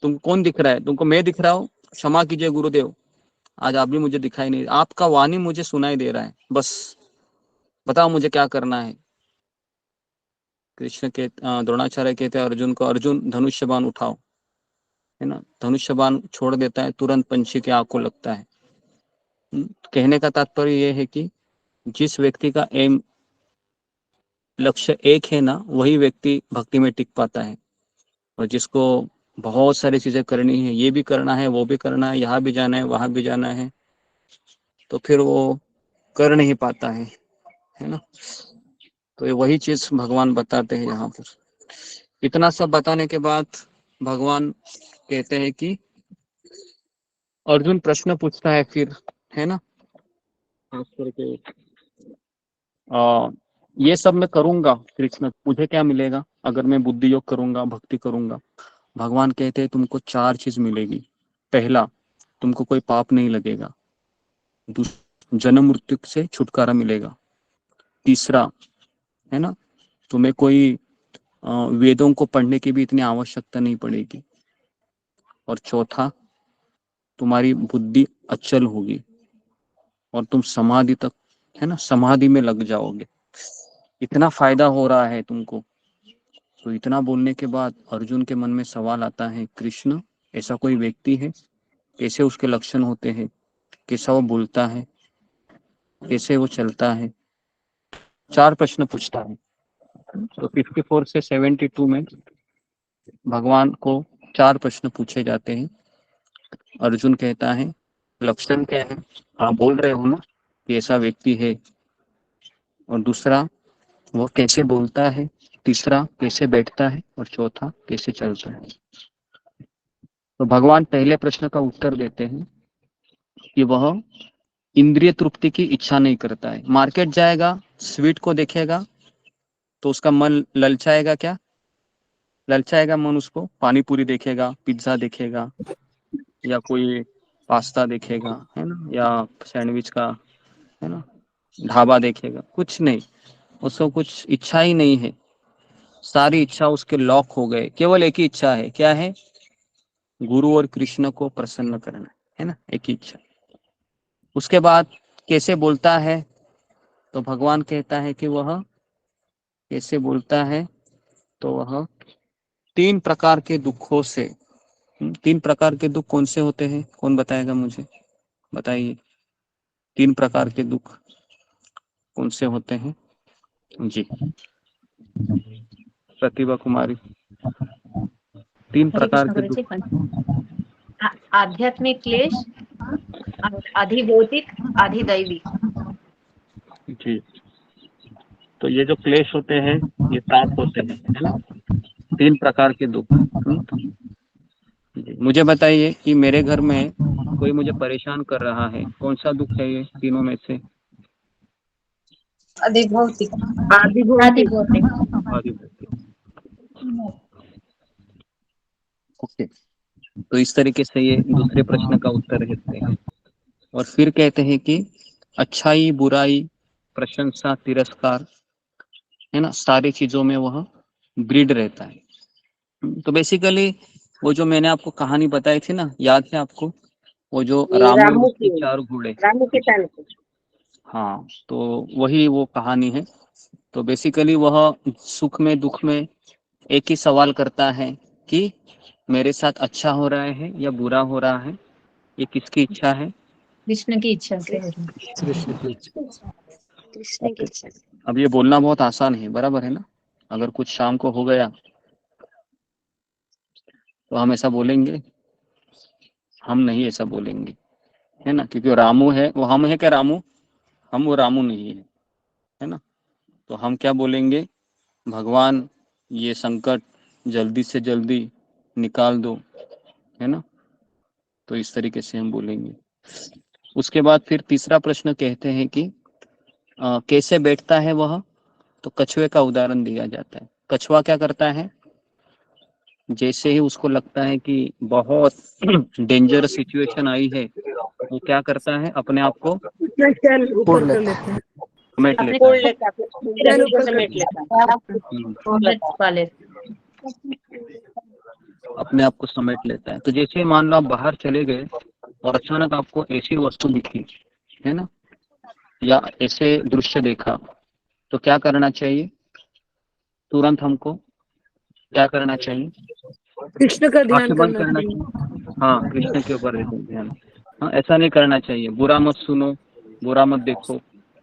Speaker 14: तुम कौन दिख रहा है? तुमको मैं दिख रहा हूँ? क्षमा कीजिए गुरुदेव, आज आप भी मुझे दिखाई नहीं, आपका वाणी मुझे सुनाई दे रहा है, बस बताओ मुझे क्या करना है। कृष्ण के द्रोणाचार्य कहते हैं अर्जुन को, अर्जुन धनुष्य बाण उठाओ, है ना। धनुष्य बाण छोड़ देता है, तुरंत पंछी के आंख को लगता है। कहने का तात्पर्य यह है कि जिस व्यक्ति का एम लक्ष्य एक है ना, वही व्यक्ति भक्ति में टिक पाता है। और जिसको बहुत सारी चीजें करनी है, ये भी करना है, वो भी करना है, यहाँ भी जाना है, वहां भी जाना है, तो फिर वो कर नहीं पाता है ना। तो ये वही चीज भगवान बताते हैं यहाँ पर। इतना सब बताने के बाद भगवान कहते हैं कि अर्जुन प्रश्न पूछता है फिर, है ना, खास करके ये सब मैं करूंगा कृष्ण, मुझे क्या मिलेगा अगर मैं बुद्धि योग करूंगा, भक्ति करूंगा? भगवान कहते हैं तुमको 4 चीज मिलेगी। पहला, तुमको कोई पाप नहीं लगेगा। दूसरा, जन्म मृत्यु से छुटकारा मिलेगा। तीसरा, है ना, तुम्हें कोई वेदों को पढ़ने की भी इतनी आवश्यकता नहीं पड़ेगी। और चौथा, तुम्हारी बुद्धि अचल होगी और तुम समाधि तक, है ना, समाधि में लग जाओगे। इतना फायदा हो रहा है तुमको। तो इतना बोलने के बाद अर्जुन के मन में सवाल आता है, कृष्ण ऐसा कोई व्यक्ति है? कैसे उसके लक्षण होते हैं? कैसा वो बोलता है? कैसे वो चलता है? 4 प्रश्न पूछता है। तो 54 से 72 में भगवान को 4 प्रश्न पूछे जाते हैं। अर्जुन कहता है लक्षण क्या है? आप बोल रहे हो ना कि ऐसा व्यक्ति है। और दूसरा, वो कैसे बोलता है? तीसरा, कैसे बैठता है? और चौथा, कैसे चलता है? तो भगवान पहले प्रश्न का उत्तर देते हैं कि वह इंद्रिय तृप्ति की इच्छा नहीं करता है। मार्केट जाएगा, स्वीट को देखेगा तो उसका मन ललचाएगा। क्या ललचाएगा मन? उसको पानी पूरी देखेगा, पिज्जा देखेगा, या कोई पास्ता देखेगा, है ना, या सैंडविच का, है ना, ढाबा देखेगा? कुछ नहीं, उसको कुछ इच्छा ही नहीं है। सारी इच्छा उसके लॉक हो गए। केवल एक ही इच्छा है, क्या है? गुरु और कृष्ण को प्रसन्न करना, है ना, एक ही इच्छा। उसके बाद कैसे बोलता है? तो भगवान कहता है कि वह कैसे बोलता है, तो वह 3 प्रकार के दुखों से। 3 प्रकार के दुख कौन से होते हैं? कौन बताएगा मुझे? बताइए, 3 प्रकार के दुख कौन से होते हैं? जी, प्रतिभा कुमारी। 3
Speaker 12: हरे
Speaker 14: प्रकार
Speaker 12: कृष्ण
Speaker 14: के
Speaker 12: गुरु
Speaker 14: दुख।
Speaker 12: जी। आध्यात्मिक क्लेश, अधिभौतिक, अधिदैविक।
Speaker 14: जी, तो ये जो क्लेश होते हैं, ये ताप होते हैं, है ना, 3 प्रकार के दुख। मुझे बताइए कि मेरे घर में कोई मुझे परेशान कर रहा है, कौन सा दुख है ये तीनों में से?
Speaker 10: अधिभौतिक।
Speaker 12: अधिभौतिक।
Speaker 14: ओके, तो इस तरीके से ये दूसरे प्रश्न का उत्तर देते हैं। और फिर कहते हैं कि अच्छाई, बुराई, प्रशंसा, तिरस्कार, है ना, सारी चीजों में वह ब्रीड रहता है। तो बेसिकली वो जो मैंने आपको कहानी बताई थी ना, याद है आपको? वो जो
Speaker 10: ये
Speaker 14: रामू और
Speaker 10: रामू
Speaker 14: उसके
Speaker 10: की
Speaker 14: 4 घोड़े।
Speaker 10: रामू के तान की।
Speaker 14: हाँ, तो वही वो कहानी है तो बेसिकली वह सुख में दुख में एक ही सवाल करता है कि मेरे साथ अच्छा हो रहा है या बुरा हो रहा है, ये किसकी इच्छा है?
Speaker 12: कृष्ण की इच्छा से हो रही है।
Speaker 14: कृष्ण की इच्छा।
Speaker 8: कृष्ण की इच्छा से।
Speaker 14: अब ये बोलना बहुत आसान है, बराबर है ना? अगर कुछ शाम को हो गया तो हम ऐसा बोलेंगे? हम नहीं ऐसा बोलेंगे, है ना? क्योंकि रामू है वो हम है क्या रामू? हम वो रामू नहीं है ना? तो हम क्या बोलेंगे? भगवान ये संकट जल्दी से जल्दी निकाल दो, है ना? तो इस तरीके से हम बोलेंगे। उसके बाद फिर तीसरा प्रश्न कहते हैं कि कैसे बैठता है वह? तो कछुए का उदाहरण दिया जाता है। कछुआ क्या करता है? जैसे ही उसको लगता है कि बहुत डेंजरस सिचुएशन आई है, वो क्या करता है? अपने आप को
Speaker 6: शैल ऊपर कर लेते हैं।
Speaker 14: समेट
Speaker 10: अपने
Speaker 14: लेता
Speaker 10: कोड़
Speaker 14: है।
Speaker 10: लेता है,
Speaker 6: शैल
Speaker 10: जमीन को
Speaker 6: ऊपर कर
Speaker 10: समेट लेता है।
Speaker 12: छुपा लेते
Speaker 14: अपने आप को समेट लेता है। तो जैसे मान लो आप बाहर चले गए और अचानक आपको ऐसी वस्तु दिखी, है ना, या ऐसे दृश्य देखा, तो क्या करना चाहिए? तुरंत हमको क्या करना चाहिए?
Speaker 6: कृष्ण का ध्यान
Speaker 14: आंखें बंद
Speaker 6: करना
Speaker 14: करना
Speaker 6: चाहिए।
Speaker 14: चाहिए। हाँ, कृष्ण के ऊपर रहते हैं ध्यान। हाँ, ऐसा नहीं करना चाहिए। बुरा मत सुनो, बुरा मत देखो,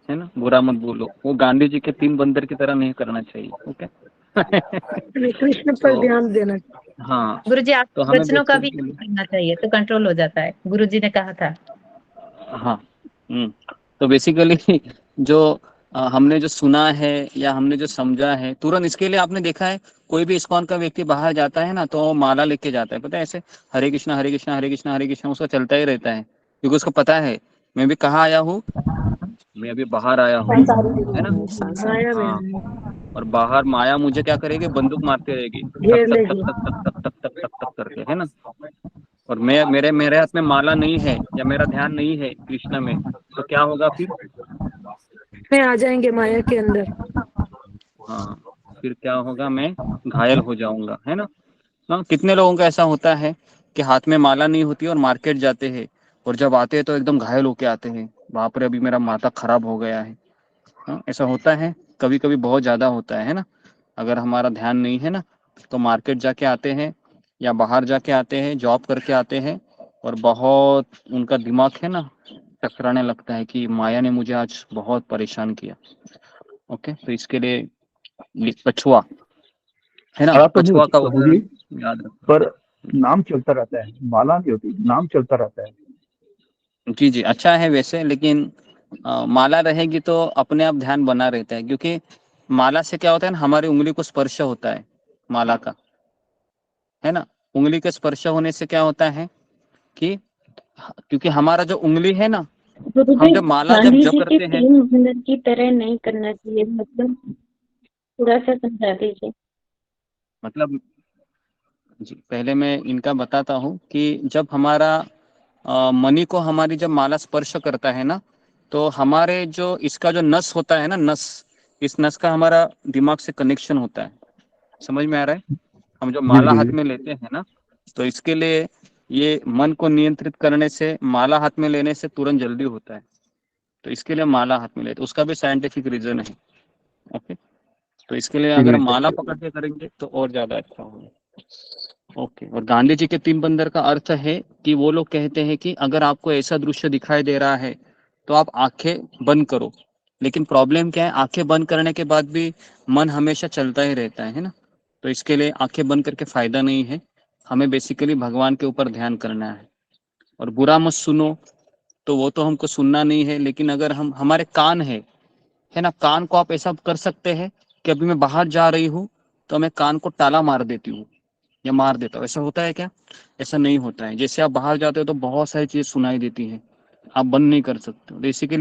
Speaker 14: है ना, बुरा मत बोलो। वो गांधी जी के 3 बंदर की तरह नहीं करना चाहिए। ओके।
Speaker 6: कृष्ण पर
Speaker 14: तो
Speaker 6: ध्यान देना चाहिए।
Speaker 14: हाँ,
Speaker 12: गुरुजी आप
Speaker 14: तो हमें
Speaker 12: वचनों का भी
Speaker 14: बेसिकली
Speaker 12: करना चाहिए तो कंट्रोल हो जाता है, गुरुजी ने कहा था।
Speaker 14: हाँ। तो बेसिकली जो हमने जो सुना है या हमने जो समझा है, तुरंत इसके लिए आपने देखा है कोई भी इस्कॉन का व्यक्ति बाहर जाता है ना, तो वो माला लेके जाता है, पता है? ऐसे हरे कृष्णा हरे कृष्णा हरे कृष्णा हरे कृष्णा उसका चलता ही रहता है, क्योंकि उसको पता है मैं भी कहाँ आया हूँ, मैं अभी बाहर आया हूँ, है ना?
Speaker 6: माया में
Speaker 14: हाँ, और बाहर माया मुझे क्या करेगी? बंदूक मारती रहेगी,
Speaker 6: घेर
Speaker 14: तक तक
Speaker 6: लेगी।
Speaker 14: तक तक तक तक तक तक तक करके, है ना? और मैं मेरे हाथ में माला नहीं है या मेरा ध्यान नहीं है कृष्ण में, तो क्या होगा फिर?
Speaker 6: में आ जाएंगे माया के अंदर।
Speaker 14: हाँ, फिर क्या होगा? मैं घायल हो जाऊंगा, है ना? हाँ, कितने लोगों का ऐसा होता है कि हाथ में माला नहीं होती और मार्केट जाते हैं, और जब आते हैं तो एकदम घायल होके आते हैं, बाप रे अभी मेरा माथा खराब हो गया है। हाँ, ऐसा होता है, कभी कभी बहुत ज्यादा होता है ना? अगर हमारा ध्यान नहीं है ना, तो मार्केट जाके आते हैं या बाहर जाके आते हैं, जॉब करके आते हैं, और बहुत उनका दिमाग है ना टकराने लगता है कि माया ने मुझे आज बहुत परेशान किया। ओके, तो इसके लिए कछुआ, है ना,
Speaker 4: खड़ा तो नहीं
Speaker 14: कछुआ
Speaker 4: होती
Speaker 14: का
Speaker 4: प्रभु जी,
Speaker 14: उदाहरण याद रखो।
Speaker 4: पर नाम चलता रहता है, माला नहीं होती, नाम चलता रहता है।
Speaker 14: जी जी, अच्छा है वैसे, लेकिन माला रहेगी तो अपने आप ध्यान बना रहता है, क्योंकि माला से क्या होता है ना, हमारी उंगली को स्पर्श होता है माला का, है ना? उंगली के स्पर्श होने से क्या होता है कि क्योंकि हमारा जो उंगली है ना,
Speaker 11: गुरुजी,
Speaker 14: हम जब माला जब
Speaker 11: गांधी
Speaker 14: जप
Speaker 11: जी के
Speaker 14: करते हैं,
Speaker 11: 3 बंदर की तरह नहीं करना चाहिए, मतलब थोड़ा सा समझा दीजिए।
Speaker 14: मतलब जी, पहले मैं इनका बताता हूँ कि जब हमारा मणि को हमारी जब माला स्पर्श करता है ना, तो हमारे जो इसका जो नस होता है ना, नस, इस नस का हमारा दिमाग से कनेक्शन होता है। समझ में आ रहा है? हम जो
Speaker 4: जी
Speaker 14: माला
Speaker 4: गुरु
Speaker 14: हाथ
Speaker 4: जी।
Speaker 14: में लेते हैं ना, तो इसके लिए ये मन को नियंत्रित करने से, माला हाथ में लेने से तुरंत जल्दी होता है, तो इसके लिए माला हाथ में लेते, उसका भी साइंटिफिक रीजन है। ओके, तो इसके लिए
Speaker 4: ठीक
Speaker 14: अगर
Speaker 4: है
Speaker 14: माला पकड़ के करेंगे तो और ज्यादा अच्छा होगा। ओके, और गांधी जी के 3 बंदर का अर्थ है कि वो लोग कहते हैं कि अगर आपको ऐसा दृश्य दिखाई दे रहा है तो आप आंखें बंद करो, लेकिन प्रॉब्लम क्या है, आंखें बंद करने के बाद भी मन हमेशा चलता ही रहता है ना? तो इसके लिए आंखें बंद करके फायदा नहीं है, हमें बेसिकली भगवान के ऊपर ध्यान करना है। और बुरा मत सुनो, तो वो तो हमको सुनना नहीं है, लेकिन अगर हम हमारे कान है ना, कान को आप ऐसा कर सकते हैं कि अभी मैं बाहर जा रही हूँ तो मैं कान को ताला मार देती हूँ या मार देता हूँ। ऐसा होता है क्या? ऐसा नहीं होता है। जैसे आप बाहर जाते हो तो बहुत सारी चीज़ सुनाई देती हैं, आप बंद नहीं कर सकते।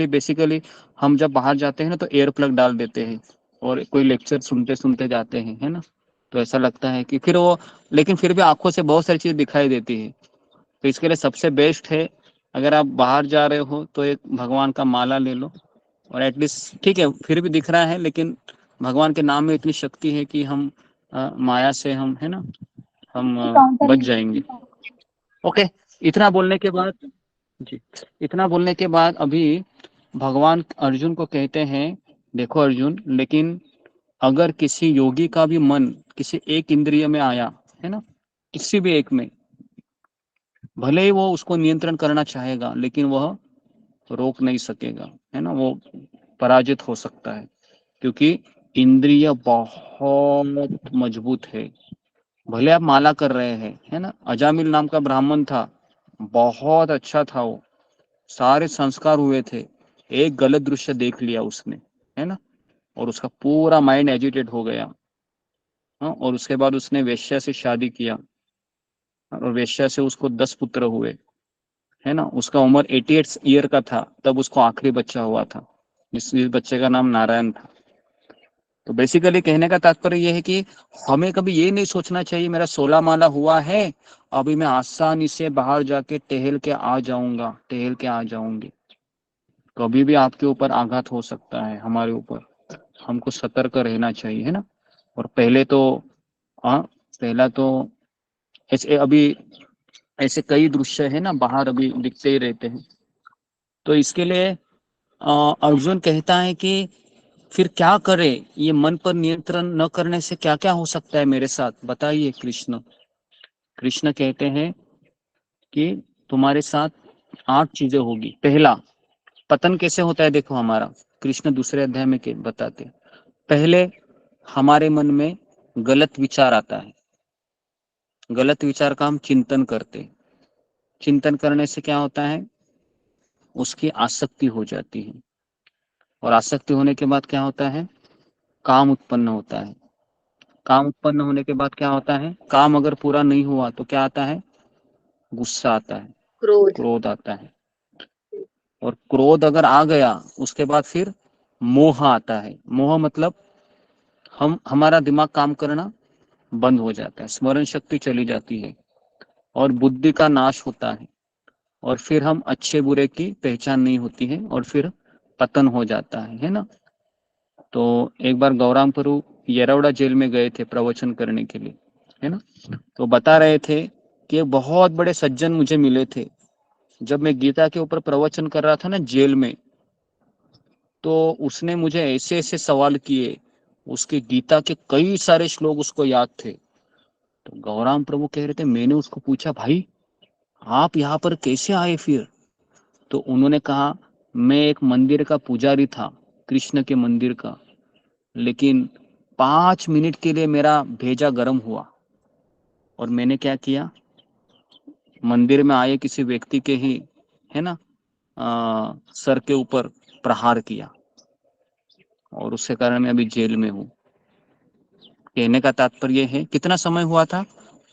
Speaker 14: बेसिकली हम जब बाहर जाते हैं ना, तो एयर प्लग डाल देते हैं और कोई लेक्चर सुनते सुनते जाते हैं, है ना? तो ऐसा लगता है कि फिर वो, लेकिन फिर भी आंखों से बहुत सारी चीज़ दिखाई देती है। तो इसके लिए सबसे बेस्ट है, अगर आप बाहर जा रहे हो तो एक भगवान का माला ले लो, और एटलीस्ट ठीक है फिर भी दिख रहा है, लेकिन भगवान के नाम में इतनी शक्ति है कि हम माया से हम, है ना, हम बच जाएंगे। ओके, इतना बोलने के बाद जी, इतना बोलने के बाद अभी भगवान अर्जुन को कहते हैं, देखो अर्जुन, लेकिन अगर किसी योगी का भी मन किसी एक इंद्रिय में आया है ना, किसी भी एक में, भले ही वो उसको नियंत्रण करना चाहेगा लेकिन वह रोक नहीं सकेगा, है ना, वो पराजित हो सकता है, क्योंकि इंद्रिय बहुत मजबूत है। भले आप माला कर रहे हैं, है ना, अजामिल नाम का ब्राह्मण था, बहुत अच्छा था वो, सारे संस्कार हुए थे, एक गलत दृश्य देख लिया उसने, है ना, और उसका पूरा माइंड एजिटेट हो गया। हाँ, और उसके बाद उसने वेश्या से शादी किया और वेश्या से उसको 10 पुत्र हुए, है ना। उसका उम्र 88 ईयर का था तब उसको आखिरी बच्चा हुआ था, इस बच्चे का नाम नारायण था। तो बेसिकली कहने का तात्पर्य यह है कि हमें कभी ये नहीं सोचना चाहिए मेरा 16 माला हुआ है, अभी मैं आसानी से बाहर जाके टहल के आ जाऊंगा, टहल के आ जाऊंगी। कभी भी आपके ऊपर आघात हो सकता है, हमारे ऊपर, हमको सतर्क रहना चाहिए, है ना। और पहले तो पहला तो ऐसे कई दृश्य है ना बाहर अभी दिखते ही रहते हैं। तो इसके लिए अर्जुन कहता है कि फिर क्या करे, ये मन पर नियंत्रण न करने से क्या क्या हो सकता है मेरे साथ, बताइए कृष्ण। कृष्ण कहते हैं कि तुम्हारे साथ 8 चीजें होगी। पहला, पतन कैसे होता है देखो हमारा, कृष्ण दूसरे अध्याय में बताते हैं। पहले हमारे मन में गलत विचार आता है, गलत विचार का हम चिंतन करते, चिंतन करने से क्या होता है, उसकी आसक्ति हो जाती है, और आसक्ति होने के बाद क्या होता है, काम उत्पन्न होता है। काम उत्पन्न होने के बाद क्या होता है, काम अगर पूरा नहीं हुआ तो क्या आता है, गुस्सा आता है, क्रोध आता है, और क्रोध अगर आ गया उसके बाद फिर मोह आता है। मोह मतलब हमारा दिमाग काम करना बंद हो जाता है, स्मरण शक्ति चली जाती है और बुद्धि का नाश होता है, और फिर हम अच्छे बुरे की पहचान नहीं होती है और फिर पतन हो जाता है ना। तो एक बार गौराम प्रभु येरवड़ा जेल में गए थे प्रवचन करने के लिए, है ना। तो बता रहे थे कि एक बहुत बड़े सज्जन मुझे मिले थे, जब मैं गीता के ऊपर प्रवचन कर रहा था ना जेल में, तो उसने मुझे ऐसे ऐसे सवाल किए, उसके गीता के कई सारे श्लोक उसको याद थे। तो गौराम प्रभु कह रहे थे, मैंने उसको पूछा, भाई आप यहाँ पर कैसे आए फिर? तो उन्होंने कहा, मैं एक मंदिर का पुजारी था, कृष्ण के मंदिर का, लेकिन 5 मिनट के लिए मेरा भेजा गर्म हुआ और मैंने क्या किया, मंदिर में आए किसी व्यक्ति के ही, है ना, सर के ऊपर प्रहार किया, और उसके कारण मैं अभी जेल में हूँ। कहने का तात्पर्य है, कितना समय हुआ था,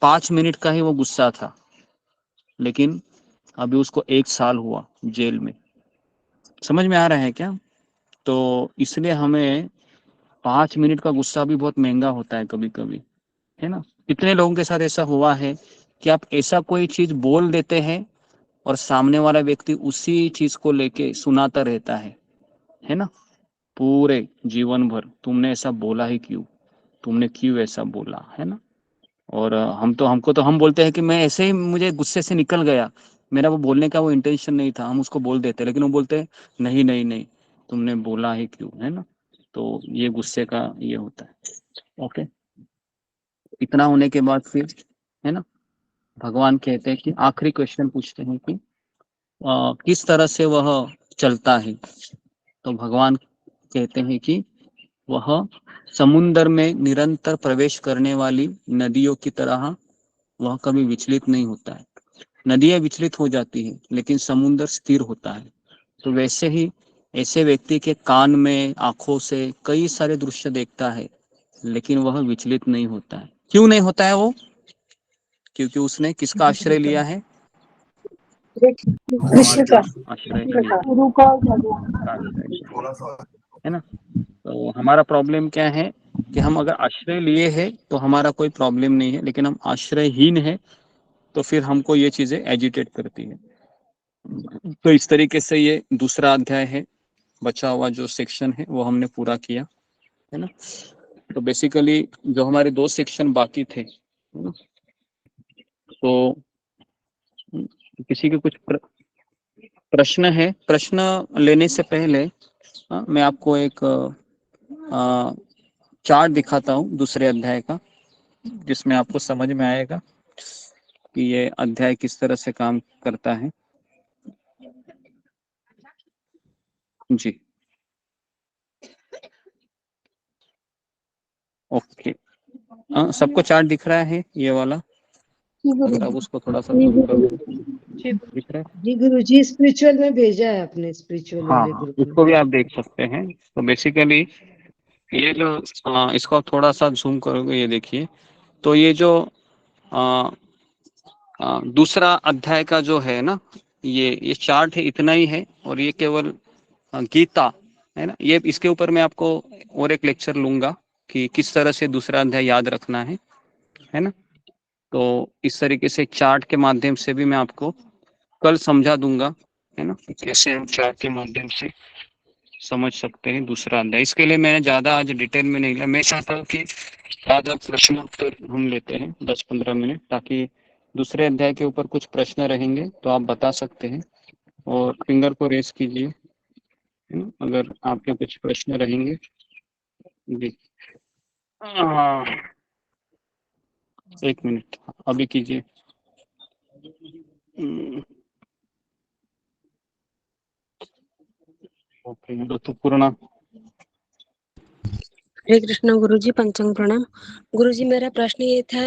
Speaker 14: 5 मिनट का ही वो गुस्सा था, लेकिन अभी उसको 1 साल हुआ जेल में। समझ में आ रहा है क्या? तो इसलिए हमें 5 मिनट का गुस्सा भी बहुत महंगा होता है कभी कभी, है ना। कितने लोगों के साथ ऐसा हुआ है कि आप ऐसा कोई चीज बोल देते हैं और सामने वाला व्यक्ति उसी चीज को लेके सुनाता रहता है ना, पूरे जीवन भर, तुमने ऐसा बोला ही क्यों, तुमने क्यों ऐसा बोला, है ना। और हम बोलते हैं कि मैं ऐसे ही, मुझे गुस्से से निकल गया, मेरा वो बोलने का वो इंटेंशन नहीं था, हम उसको बोल देते, लेकिन वो बोलते हैं नहीं नहीं नहीं, तुमने बोला ही क्यों, है ना। तो ये गुस्से का ये होता है। ओके, इतना होने के बाद फिर, है ना, भगवान कहते हैं कि आखिरी क्वेश्चन पूछते हैं कि किस तरह से वह चलता है। तो भगवान कहते हैं कि वह समुद्र में निरंतर प्रवेश करने वाली नदियों की तरह वह कभी विचलित नहीं होता है। नदियां विचलित हो जाती है लेकिन समुद्र स्थिर होता है। तो वैसे ही ऐसे व्यक्ति के कान में, आंखों से कई सारे दृश्य देखता है लेकिन वह विचलित नहीं होता है। क्यों नहीं होता है वो? क्योंकि उसने किसका आश्रय लिया है?
Speaker 11: कृष्ण का
Speaker 14: आश्रय लिया, है ना। तो हमारा प्रॉब्लम क्या है कि हम अगर आश्रय लिए हैं तो हमारा कोई प्रॉब्लम नहीं है, लेकिन हम आश्रयहीन है तो फिर हमको ये चीजें एजिटेट करती है। तो इस तरीके से ये दूसरा अध्याय है, बचा हुआ जो सेक्शन है वो हमने पूरा किया, है ना। तो बेसिकली जो हमारे 2 सेक्शन बाकी थे, है ना, तो किसी के कुछ प्रश्न है? प्रश्न लेने से पहले मैं आपको एक चार्ट दिखाता हूँ दूसरे अध्याय का, जिसमें आपको समझ में आएगा कि ये अध्याय किस तरह से काम करता है। जी, ओके। सबको चार्ट दिख रहा है ये वाला? अगर आप उसको थोड़ा सा जूम कर दो, दिख रहा है?
Speaker 2: जी गुरुजी, स्पिरिचुअल में भेजा है आपने, स्पिरिचुअल
Speaker 14: हाँ
Speaker 2: वाले
Speaker 14: हाँ,
Speaker 2: ग्रुप में।
Speaker 14: इसको भी आप देख सकते हैं। तो बेसिकली ये जो इसको आप थोड़ा सा जूम करोगे, ये देखिए, तो ये जो दूसरा अध्याय का जो है ना, ये चार्ट है, इतना ही है। और ये केवल गीता है ना, ये इसके ऊपर मैं आपको और एक लेक्चर लूंगा कि किस तरह से दूसरा अध्याय याद रखना है ना। तो इस तरीके से चार्ट के माध्यम से भी मैं आपको कल समझा दूंगा, है ना, कैसे हम चार्ट के माध्यम से समझ सकते हैं दूसरा अध्याय। इसके लिए मैंने ज्यादा आज डिटेल में नहीं लिया। मैं चाहता हूँ कि ज्यादा प्रश्नोत्तर हम लेते हैं 10-15 मिनट, ताकि दूसरे अध्याय के ऊपर कुछ प्रश्न रहेंगे तो आप बता सकते हैं, और फिंगर को रेस कीजिए, है ना, अगर आपके कुछ प्रश्न रहेंगे। जी, एक मिनट अभी कीजिए। ओके, ऋतुपूर्णा।
Speaker 6: हरे कृष्ण गुरुजी, पंचांग प्रणाम। गुरुजी, मेरा प्रश्न ये था,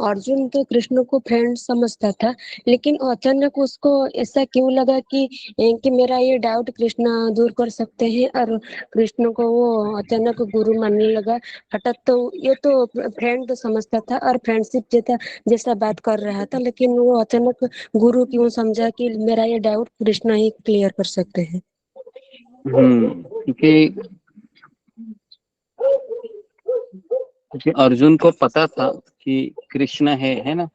Speaker 6: अर्जुन तो कृष्ण को फ्रेंड समझता था, लेकिन अचानक उसको ऐसा क्यों लगा कि मेरा ये डाउट कृष्ण दूर कर सकते हैं, और कृष्ण को वो अचानक गुरु मानने लगा हठात। तो ये तो फ्रेंड तो समझता था और फ्रेंडशिप जैसा बात कर रहा था, लेकिन वो अचानक गुरु क्यों समझा कि मेरा ये डाउट कृष्ण ही क्लियर कर सकते हैं?
Speaker 14: क्योंकि अर्जुन को पता था कि कृष्ण है ना,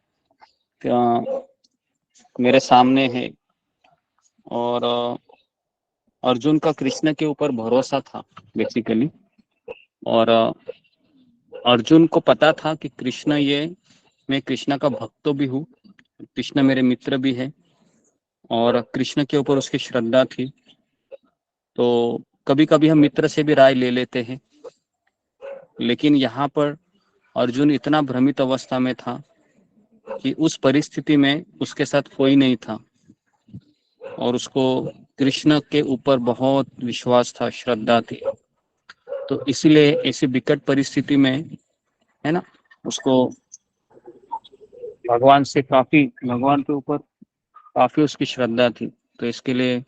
Speaker 14: मेरे सामने है, और अर्जुन का कृष्ण के ऊपर भरोसा था बेसिकली। और अर्जुन को पता था कि कृष्ण मैं कृष्ण का भक्त तो भी हूँ, कृष्ण मेरे मित्र भी है, और कृष्ण के ऊपर उसकी श्रद्धा थी। तो कभी कभी हम मित्र से भी राय ले लेते हैं, लेकिन यहाँ पर अर्जुन इतना भ्रमित अवस्था में था कि उस परिस्थिति में उसके साथ कोई नहीं था, और उसको कृष्ण के ऊपर बहुत विश्वास था, श्रद्धा थी। तो इसलिए ऐसी विकट परिस्थिति में, है ना, उसको भगवान के ऊपर काफी उसकी श्रद्धा थी। तो इसके लिए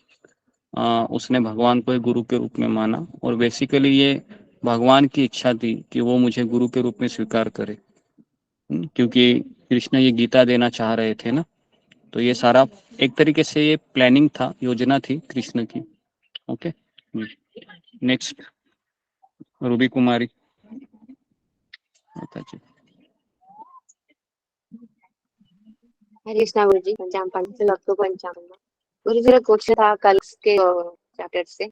Speaker 14: उसने भगवान को एक गुरु के रूप में माना, और बेसिकली ये भगवान की इच्छा थी कि वो मुझे गुरु के रूप में स्वीकार करे, क्योंकि कृष्ण ये गीता देना चाह रहे थे ना। तो ये सारा एक तरीके से ये प्लानिंग था, योजना थी कृष्ण की। ओके, नेक्स्ट रूबी कुमारी।
Speaker 15: हरे कृष्णा गुरु जी, पंचांग पंच भक्तों को पंचांग। गुरु जी, मेरा क्वेश्चन था कल के चैप्टर से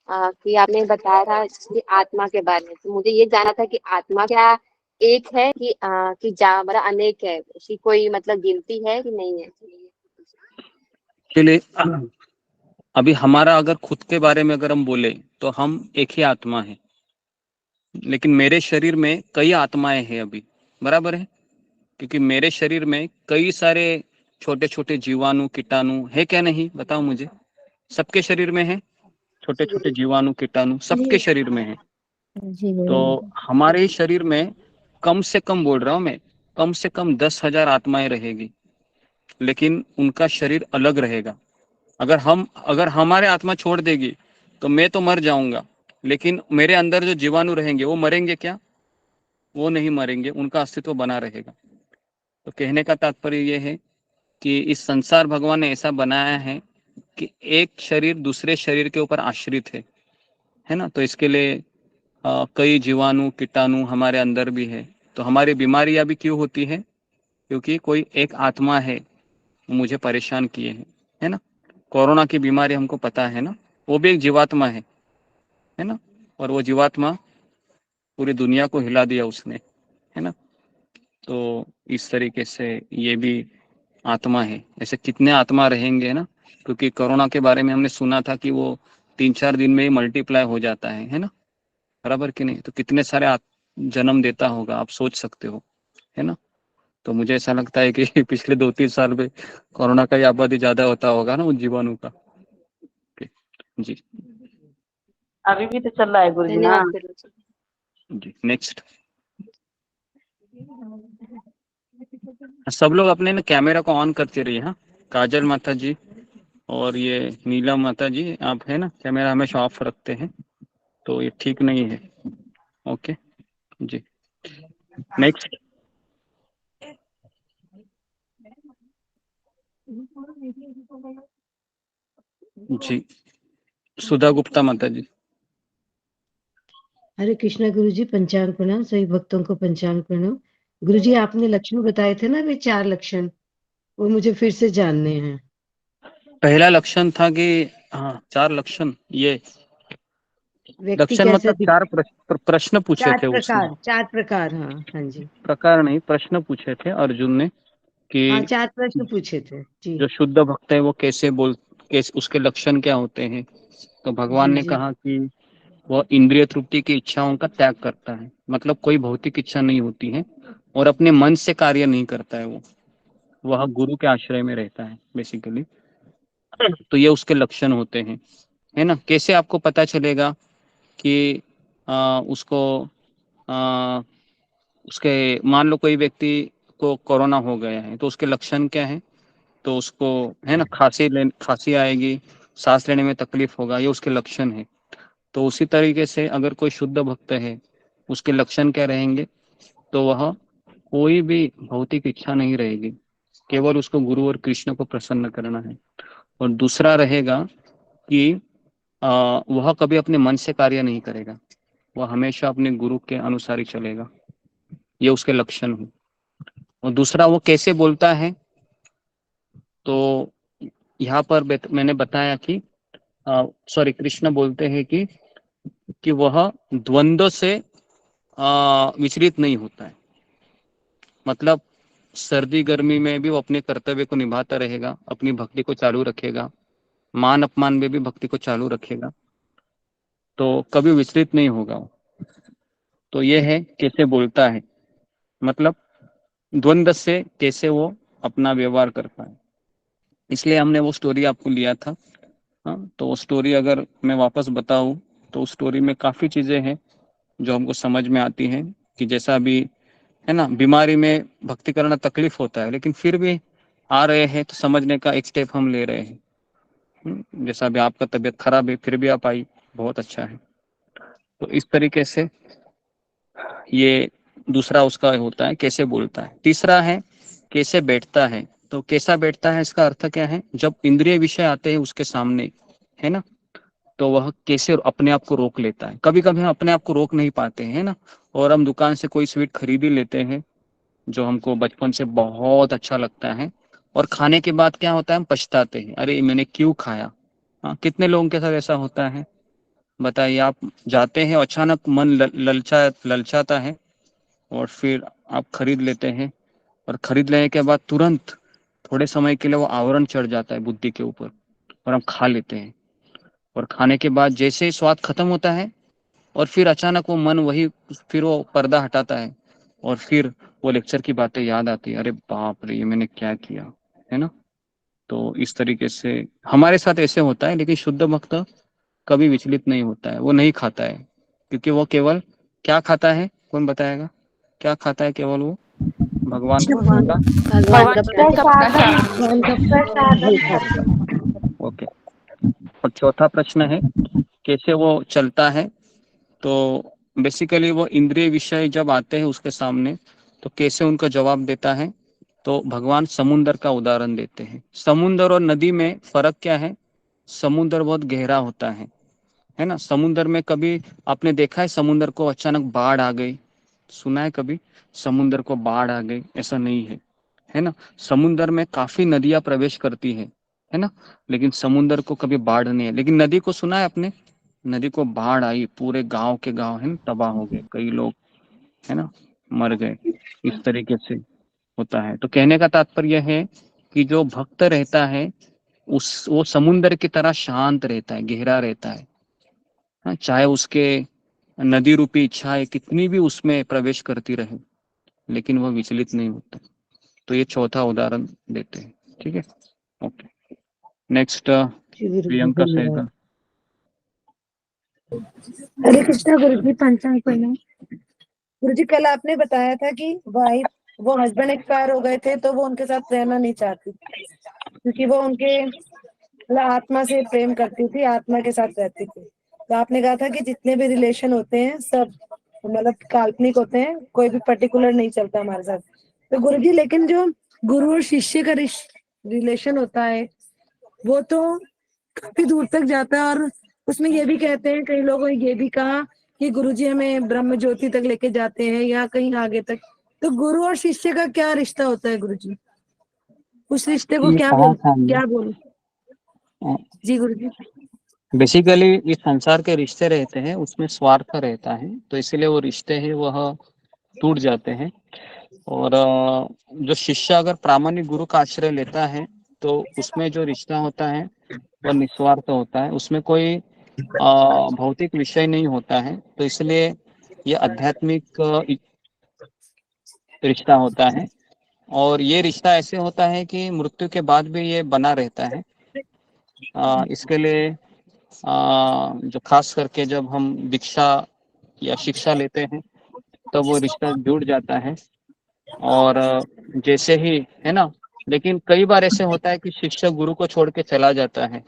Speaker 15: कि आपने बताया था कि आत्मा के बारे में। तो मुझे ये जानना था कि आत्मा क्या एक है कि मतलब अनेक है, उसकी कोई मतलब गिनती है कि नहीं है?
Speaker 14: चलिए, अभी हमारा अगर खुद के बारे में अगर हम बोले तो हम एक ही आत्मा है, लेकिन मेरे शरीर में कई आत्माएं हैं अभी, बराबर है, क्योंकि मेरे शरीर में कई सारे छोटे छोटे जीवाणु कीटाणु है, क्या नहीं बताओ मुझे? सबके शरीर में है छोटे छोटे जीवाणु कीटाणु, सबके शरीर में है। तो हमारे शरीर में कम से कम, बोल रहा हूं मैं, कम से कम 10,000 आत्माएं रहेगी, लेकिन उनका शरीर अलग रहेगा। अगर हमारे आत्मा छोड़ देगी तो मैं तो मर जाऊंगा, लेकिन मेरे अंदर जो जीवाणु रहेंगे वो मरेंगे क्या? वो नहीं मरेंगे, उनका अस्तित्व बना रहेगा। तो कहने का तात्पर्य ये है कि इस संसार भगवान ने ऐसा बनाया है कि एक शरीर दूसरे शरीर के ऊपर आश्रित है ना। तो इसके लिए कई जीवाणु कीटाणु हमारे अंदर भी है। तो हमारी बीमारियां भी क्यों होती है? क्योंकि कोई एक आत्मा है मुझे परेशान किए है ना। कोरोना की बीमारी हमको पता है ना, वो भी एक जीवात्मा है ना, और वो जीवात्मा पूरी दुनिया को हिला दिया उसने, है ना। तो इस तरीके से ये भी आत्मा है। ऐसे कितने आत्मा रहेंगे ना, क्योंकि कोरोना के बारे में हमने सुना था कि वो 3-4 दिन में ही मल्टीप्लाई हो जाता है ना, बराबर कि नहीं? तो कितने सारे जन्म देता होगा, आप सोच सकते हो, है ना। तो मुझे ऐसा लगता है कि पिछले 2-3 साल में कोरोना का ही आबादी ज्यादा होता होगा ना उन जीवाणु का। जी
Speaker 10: अभी भी तो चल रहा है गुरुजी ना।
Speaker 15: धन्यवाद गुरुजी।
Speaker 14: जी नेक्स्ट। सब लोग अपने ना कैमरा को ऑन करते रहिए। हाँ, काजल माता जी और ये नीलम माता जी, आप है ना कैमरा हमेशा ऑफ रखते हैं, तो ये ठीक नहीं है। ओके जी नेक्स्ट। जी सुधा गुप्ता माता जी।
Speaker 2: हरे कृष्णा गुरुजी, पंचांग प्रणाम, सभी भक्तों को पंचांग प्रणाम। गुरुजी आपने लक्षण बताए थे ना, वे 4 लक्षण, वो मुझे फिर से जानने हैं।
Speaker 14: पहला लक्षण था कि हाँ 4 लक्षण, ये
Speaker 2: व्यक्ति
Speaker 14: लक्षण
Speaker 2: कैसा
Speaker 14: मतलब 4 प्रश्न पूछे
Speaker 2: 4
Speaker 14: थे उसने।
Speaker 2: प्रकार, 4 प्रकार, हाँ जी।
Speaker 14: प्रकार नहीं, प्रश्न पूछे थे अर्जुन ने
Speaker 2: हाँ,
Speaker 14: कि
Speaker 2: 4 प्रश्न पूछे थे जी।
Speaker 14: जो शुद्ध भक्त है वो कैसे उसके लक्षण क्या होते हैं। तो भगवान
Speaker 2: जी
Speaker 14: ने
Speaker 2: जी
Speaker 14: कहा कि वह इंद्रिय तृप्ति की इच्छाओं का त्याग करता है, मतलब कोई भौतिक इच्छा नहीं होती है, और अपने मन से कार्य नहीं करता है, वह गुरु के आश्रय में रहता है बेसिकली। तो ये उसके लक्षण होते हैं, है ना। कैसे आपको पता चलेगा कि उसको उसके, मान लो कोई व्यक्ति को कोरोना हो गया है तो उसके लक्षण क्या है, तो उसको है ना खांसी आएगी, सांस लेने में तकलीफ होगा, ये उसके लक्षण है। तो उसी तरीके से अगर कोई शुद्ध भक्त है, उसके लक्षण क्या रहेंगे, तो वह कोई भी भौतिक इच्छा नहीं रहेगी, केवल उसको गुरु और कृष्ण को प्रसन्न करना है। और दूसरा रहेगा कि वह कभी अपने मन से कार्य नहीं करेगा, वह हमेशा अपने गुरु के अनुसार ही चलेगा, ये उसके लक्षण है। और दूसरा वो कैसे बोलता है, तो यहाँ पर मैंने बताया कि सॉरी कृष्ण बोलते हैं कि वह द्वंद्व से विचलित नहीं होता है, मतलब सर्दी गर्मी में भी वो अपने कर्तव्य को निभाता रहेगा, अपनी भक्ति को चालू रखेगा, मान अपमान में भी भक्ति को चालू रखेगा, तो कभी विचलित नहीं होगा वो। तो ये है कैसे बोलता है, मतलब द्वंद्व से कैसे वो अपना व्यवहार करता है, इसलिए हमने वो स्टोरी आपको लिया था। हाँ, तो वो स्टोरी अगर मैं वापस बताऊं तो उस स्टोरी में काफ़ी चीज़ें हैं जो हमको समझ में आती हैं, कि जैसा अभी है ना, बीमारी में भक्ति करना तकलीफ होता है, लेकिन फिर भी आ रहे हैं तो समझने का एक स्टेप हम ले रहे हैं। जैसा अभी आपका तबीयत खराब है फिर भी आप आई, बहुत अच्छा है। तो इस तरीके से ये दूसरा उसका होता है कैसे बोलता है। तीसरा है कैसे बैठता है। तो कैसा बैठता है इसका अर्थ क्या है, जब इंद्रिय विषय आते हैं उसके सामने, है ना, तो वह कैसे अपने आप को रोक लेता है। कभी कभी हम अपने आप को रोक नहीं पाते हैं ना, और हम दुकान से कोई स्वीट खरीद ही लेते हैं जो हमको बचपन से बहुत अच्छा लगता है, और खाने के बाद क्या होता है, हम पछताते हैं, अरे मैंने क्यों खाया। हाँ, कितने लोगों के साथ ऐसा होता है बताइए। आप जाते हैं, अचानक मन ललचाता है, और फिर आप खरीद लेते हैं, और खरीद लेने के बाद तुरंत थोड़े समय के लिए वो आवरण चढ़ जाता है बुद्धि के ऊपर, और हम खा लेते हैं, और खाने के बाद जैसे ही स्वाद खत्म होता है, और फिर अचानक वो मन वही, फिर वो पर्दा हटाता है, और फिर वो लेक्चर की बातें याद आती है, अरे बाप रे ये मैंने क्या किया, है ना। तो इस तरीके से हमारे साथ ऐसे होता है, लेकिन शुद्ध भक्त कभी विचलित नहीं होता है, वो नहीं खाता है, क्योंकि वो केवल क्या खाता है, कौन बताएगा, क्या खाता है केवल वो, भगवान का।
Speaker 6: भगवान का
Speaker 11: भगवान का
Speaker 6: प्रसाद
Speaker 11: प्रसाद।
Speaker 14: ओके। और चौथा प्रश्न है कैसे वो चलता है। तो बेसिकली वो इंद्रिय विषय जब आते हैं उसके सामने, तो कैसे उनका जवाब देता है। तो भगवान समुद्र का उदाहरण देते हैं। समुद्र और नदी में फर्क क्या है, समुद्र बहुत गहरा होता है ना। समुद्र में कभी आपने देखा है समुद्र को अचानक बाढ़ आ गई, सुना है कभी समुद्र को बाढ़ आ गई, ऐसा नहीं है, है ना। समुद्र में काफी नदियां प्रवेश करती है ना, लेकिन समुद्र को कभी बाढ़ नहीं है। लेकिन नदी को सुना है आपने, नदी को बाढ़ आई, पूरे गांव के गांव है ना तबाह हो गए, कई लोग है ना मर गए, इस तरीके से होता है। तो कहने का तात्पर्य है कि जो भक्त रहता है वो समुद्र की तरह शांत रहता है, गहरा रहता है। हाँ, चाहे उसके नदी रूपी इच्छाएं कितनी भी उसमें प्रवेश करती रहे, लेकिन वह विचलित नहीं होता। तो ये चौथा उदाहरण देते हैं। ठीक है, ओके। नेक्स्ट
Speaker 2: जी गुरु जी,
Speaker 14: प्रियंका
Speaker 2: धन्यवाद।
Speaker 14: सहगल।
Speaker 11: हरे कृष्णा गुरु जी, पंचांग प्रणाम। गुरु जी, कल आपने बताया था कि वो हस्बैंड एक्सपायर हो गए थे तो वो उनके साथ रहना नहीं चाहती क्योंकि वो उनके मतलब आत्मा से प्रेम करती थी, आत्मा के साथ रहती थी। तो आपने कहा था कि जितने भी रिलेशन होते हैं सब मतलब काल्पनिक होते हैं, कोई भी पर्टिकुलर नहीं चलता हमारे साथ। तो गुरु जी, लेकिन जो गुरु और शिष्य का रिलेशन होता है वो तो काफी दूर तक जाता है, और उसमें ये भी कहते हैं, कई लोगों ने ये भी कहा कि गुरुजी हमें ब्रह्म ज्योति तक लेके जाते हैं या कहीं आगे तक। तो गुरु और शिष्य का क्या रिश्ता होता है गुरुजी? उस रिश्ते को
Speaker 14: ये कहाँ था हमने?
Speaker 11: क्या बोल जी गुरुजी।
Speaker 14: बेसिकली इस संसार के रिश्ते रहते हैं, उसमें स्वार्थ रहता है, तो इसीलिए वो रिश्ते हैं वह टूट जाते हैं। और जो शिष्य अगर प्रामाणिक गुरु का आश्रय लेता है तो उसमें जो रिश्ता होता है वह निस्वार्थ होता है, उसमें कोई भौतिक विषय नहीं होता है। तो इसलिए ये आध्यात्मिक रिश्ता होता है। और ये रिश्ता ऐसे होता है कि मृत्यु के बाद भी ये बना रहता है। इसके लिए जो खास करके जब हम दीक्षा या शिक्षा लेते हैं तो वो रिश्ता जुड़ जाता है। और जैसे ही है ना, लेकिन कई बार ऐसे होता है कि शिक्षक गुरु को छोड़ के चला जाता है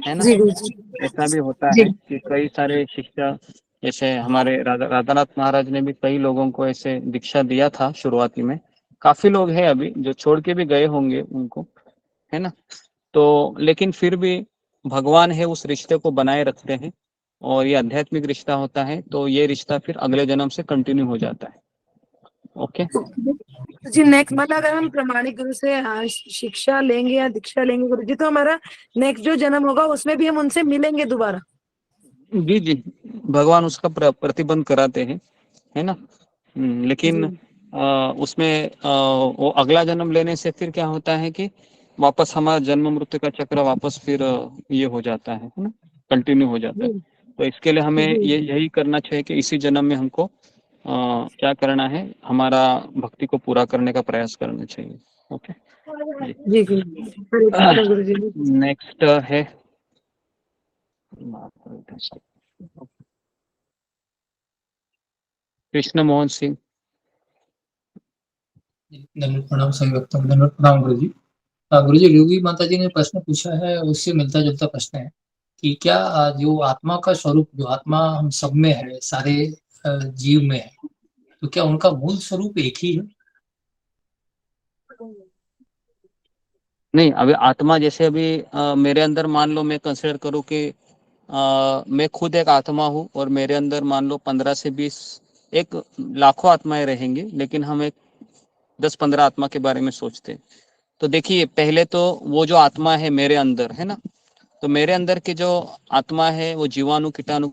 Speaker 14: ना।
Speaker 11: जी गुरुजी।
Speaker 14: ऐसा भी होता
Speaker 11: जी
Speaker 14: है कि कई सारे शिक्षक, जैसे हमारे राधानाथ महाराज ने भी कई लोगों को ऐसे दीक्षा दिया था शुरुआती में। काफी लोग हैं अभी जो छोड़ के भी गए होंगे उनको, है ना। तो लेकिन फिर भी भगवान है उस रिश्ते को बनाए रखते हैं, और ये आध्यात्मिक रिश्ता होता है, तो ये रिश्ता फिर अगले जन्म से कंटिन्यू हो जाता है। ओके
Speaker 11: जी, नेक्स्ट मतलब अगर हम प्रामाणिक गुरु से शिक्षा लेंगे या दीक्षा लेंगे गुरुजी, तो हमारा नेक्स्ट जो जन्म होगा उसमें भी हम उनसे मिलेंगे दोबारा?
Speaker 14: जी जी, भगवान उसका प्रतिबंध कराते हैं, है ना। लेकिन उसमें वो अगला जन्म लेने से फिर क्या होता है कि वापस हमारा जन्म मृत्यु का चक्र वापस फिर ये हो जाता है ना, कंटिन्यू हो जाता है। तो इसके लिए हमें ये यही करना चाहिए कि इसी जन्म में हमको क्या करना है, हमारा भक्ति को पूरा करने का प्रयास करना चाहिए। ओके
Speaker 11: जी गुरुजी।
Speaker 14: नेक्स्ट है कृष्ण मोहन सिंह।
Speaker 13: धन्यवाद प्रणाम सभी भक्तों को, धन्यवाद प्रणाम गुरु जी। गुरु जी, योगी माता जी ने प्रश्न पूछा है, उससे मिलता जुलता प्रश्न है कि क्या जो आत्मा का स्वरूप, जो आत्मा हम सब में है, सारे जीव में है, तो क्या उनका मूल स्वरूप एक ही है?
Speaker 14: नहीं, अभी आत्मा जैसे अभी मेरे अंदर मान लो मैं कंसिडर करूँ कि मैं खुद एक आत्मा हूँ, और मेरे अंदर मान लो 15 से 20 एक लाखों आत्माएं रहेंगी, लेकिन हम एक 10-15 आत्मा के बारे में सोचते हैं। तो देखिए, पहले तो वो जो आत्मा है मेरे अंदर, है ना, तो मेरे अंदर की जो आत्मा है वो जीवाणु कीटाणु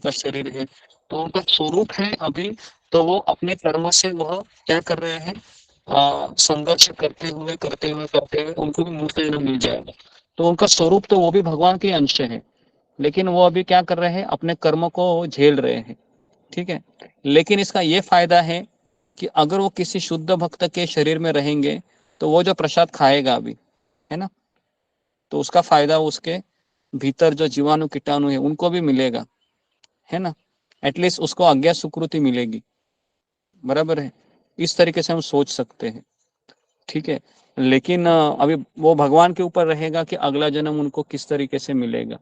Speaker 14: का शरीर है, तो उनका स्वरूप है अभी। तो वो अपने कर्म से वह क्या कर रहे हैं, संघर्ष करते हुए उनको भी मुक्त जन्म मिल जाएगा। तो उनका स्वरूप तो वो भी भगवान के अंश है, लेकिन वो अभी क्या कर रहे हैं, अपने कर्म को झेल रहे हैं। ठीक है, लेकिन इसका ये फायदा है कि अगर वो किसी शुद्ध भक्त के शरीर में रहेंगे तो वो जो प्रसाद खाएगा अभी, है ना, तो उसका फायदा उसके भीतर जो जीवाणु कीटाणु है उनको भी मिलेगा, है ना। एटलीस्ट उसको अज्ञा सुकृति मिलेगी, बराबर है। इस तरीके से हम सोच सकते हैं। ठीक है, लेकिन अभी वो भगवान के ऊपर रहेगा कि अगला जन्म उनको किस तरीके से मिलेगा।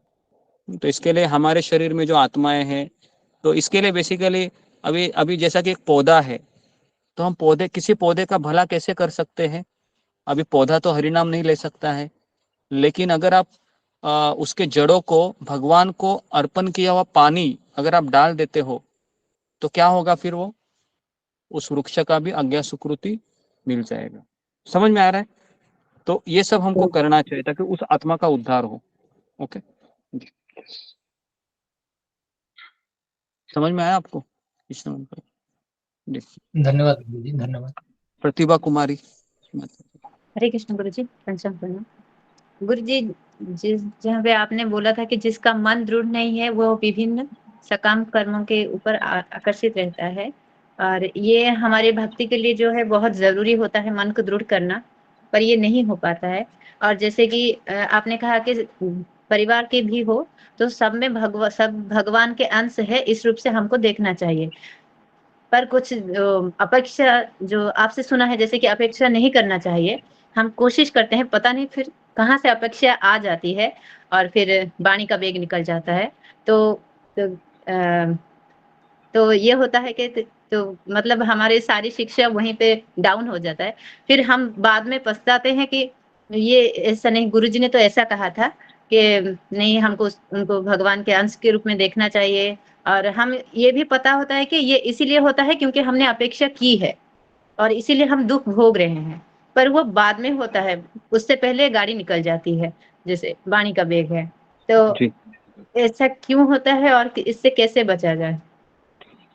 Speaker 14: तो इसके लिए हमारे शरीर में जो आत्माएं हैं, तो इसके लिए बेसिकली अभी अभी जैसा कि एक पौधा है, तो हम किसी पौधे का भला कैसे कर सकते हैं। अभी पौधा तो हरिनाम नहीं ले सकता है, लेकिन अगर आप उसके जड़ों को भगवान को अर्पण किया हुआ पानी अगर आप डाल देते हो तो क्या होगा, फिर वो उस वृक्ष का भी अज्ञा सुकृति मिल जाएगा। समझ में आ रहा है? तो ये सब हमको करना चाहिए ताकि उस आत्मा का उद्धार हो। ओके, समझ में आया आपको?
Speaker 13: धन्यवाद गुरु जी, धन्यवाद।
Speaker 14: प्रतिभा कुमारी।
Speaker 16: हरे कृष्ण गुरु जी, पंचांग प्रणाम। गुरु जी, जहाँ पे आपने बोला था कि जिसका मन दृढ़ नहीं है वो विभिन्न सकाम कर्मों के ऊपर आकर्षित रहता है और ये हमारे भक्ति के लिए जो है बहुत जरूरी होता है मन को दृढ़ करना, पर ये नहीं हो पाता है। और जैसे कि आपने कहा कि परिवार के भी हो तो सब में सब भगवान के अंश है, इस रूप से हमको देखना चाहिए। पर कुछ अपेक्षा जो आपसे सुना है जैसे कि अपेक्षा नहीं करना चाहिए, हम कोशिश करते हैं, पता नहीं फिर कहाँ से अपेक्षा आ जाती है और फिर वाणी का वेग निकल जाता है। तो तो, अ, तो ये होता है कि तो मतलब हमारी सारी शिक्षा वहीं पे डाउन हो जाता है। फिर हम बाद में पछताते हैं कि ये ऐसा नहीं, गुरुजी ने तो ऐसा कहा था कि नहीं, हमको उनको भगवान के अंश के रूप में देखना चाहिए। और हम ये भी पता होता है कि ये इसीलिए होता है क्योंकि हमने अपेक्षा की है और इसीलिए हम दुख भोग रहे हैं, पर वो बाद में होता है, उससे पहले गाड़ी निकल जाती है, जैसे वाणी का वेग है। तो
Speaker 14: जी
Speaker 16: ऐसा क्यों होता है और इससे कैसे बचा जाए?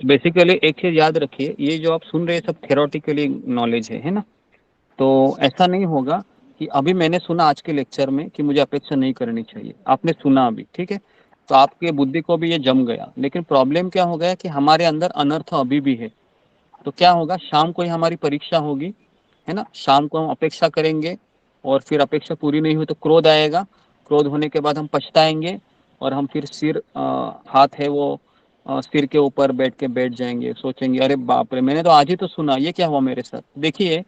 Speaker 14: बेसिकली एक चीज याद रखिए, ये जो आप सुन रहे हैं सब थेरोटिकली नॉलेज है ना। तो ऐसा नहीं होगा कि अभी मैंने सुना आज के लेक्चर में कि मुझे अपेक्षा नहीं करनी चाहिए, आपने सुना अभी, ठीक है, तो आपके बुद्धि को भी ये जम गया। लेकिन प्रॉब्लम क्या हो गया कि हमारे अंदर अनर्थ अभी भी है। तो क्या होगा, शाम को ही हमारी परीक्षा होगी, है ना, शाम को हम अपेक्षा करेंगे और फिर अपेक्षा पूरी नहीं हुई तो क्रोध आएगा, क्रोध होने के बाद हम पछताएंगे और हम फिर सिर हाथ है वो सिर के ऊपर बैठ जाएंगे, सोचेंगे अरे बाप रे, मैंने तो आज ही तो सुना, ये क्या हुआ मेरे साथ। देखिए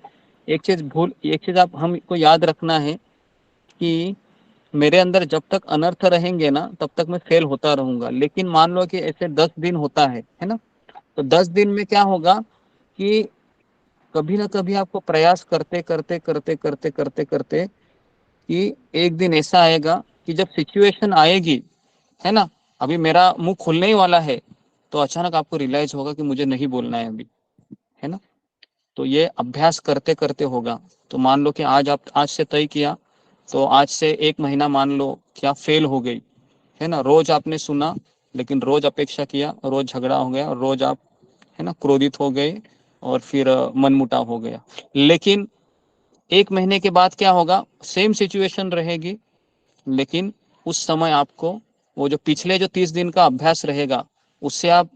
Speaker 14: एक चीज आप हमको याद रखना है कि मेरे अंदर जब तक अनर्थ रहेंगे ना तब तक मैं फेल होता रहूंगा। लेकिन मान लो कि ऐसे 10 दिन होता है ना, तो 10 दिन में क्या होगा कि कभी ना कभी आपको प्रयास करते करते करते करते करते करते कि एक दिन ऐसा आएगा कि जब सिचुएशन आएगी, है ना, अभी मेरा मुंह खुलने ही वाला है, तो अचानक आपको रियलाइज होगा कि मुझे नहीं बोलना है अभी, है ना। तो ये अभ्यास करते करते होगा। तो मान लो कि आज से तय किया, तो आज से 1 महीना मान लो क्या फेल हो गई, है ना। रोज आपने सुना लेकिन रोज अपेक्षा किया, रोज झगड़ा हो गया, रोज आप, है ना, क्रोधित हो गए और फिर मनमुटाव हो गया। लेकिन 1 महीने के बाद क्या होगा, सेम सिचुएशन रहेगी, लेकिन उस समय आपको वो जो पिछले जो 30 दिन का अभ्यास रहेगा, उससे आप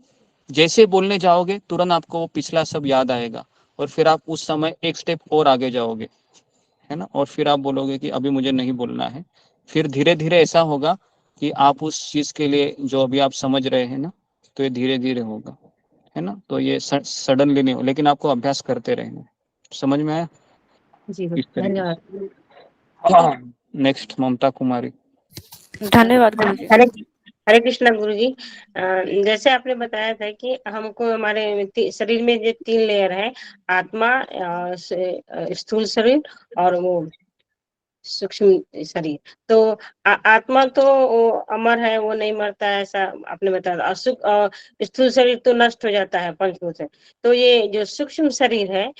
Speaker 14: जैसे बोलने जाओगे तुरंत आपको वो पिछला सब याद आएगा और फिर आप उस समय एक स्टेप और आगे जाओगे, है ना, और फिर आप बोलोगे कि अभी मुझे नहीं बोलना है। फिर धीरे धीरे ऐसा होगा कि आप उस चीज के लिए जो अभी आप समझ रहे हैं ना, तो ये धीरे धीरे होगा, है ना। तो ये सडनली नहीं हो, लेकिन आपको अभ्यास करते रहना है। समझ में आया?
Speaker 16: जी
Speaker 14: इस तरीके
Speaker 16: धन्यवाद।
Speaker 14: से। नेक्स्ट ममता कुमारी।
Speaker 7: धन्यवाद गुरुजी।
Speaker 10: हरे हरे कृष्णा गुरु जी। जैसे आपने बताया था कि हमको हमारे शरीर में जो 3 लेयर है, आत्मा, स्थूल शरीर और वो सूक्ष्म शरीर। तो आत्मा तो वो अमर है, वो नहीं मरता है, ऐसा आपने बताया। स्थूल शरीर तो नष्ट हो जाता है पंचभूत से। तो ये जो सूक्ष्म शरीर है,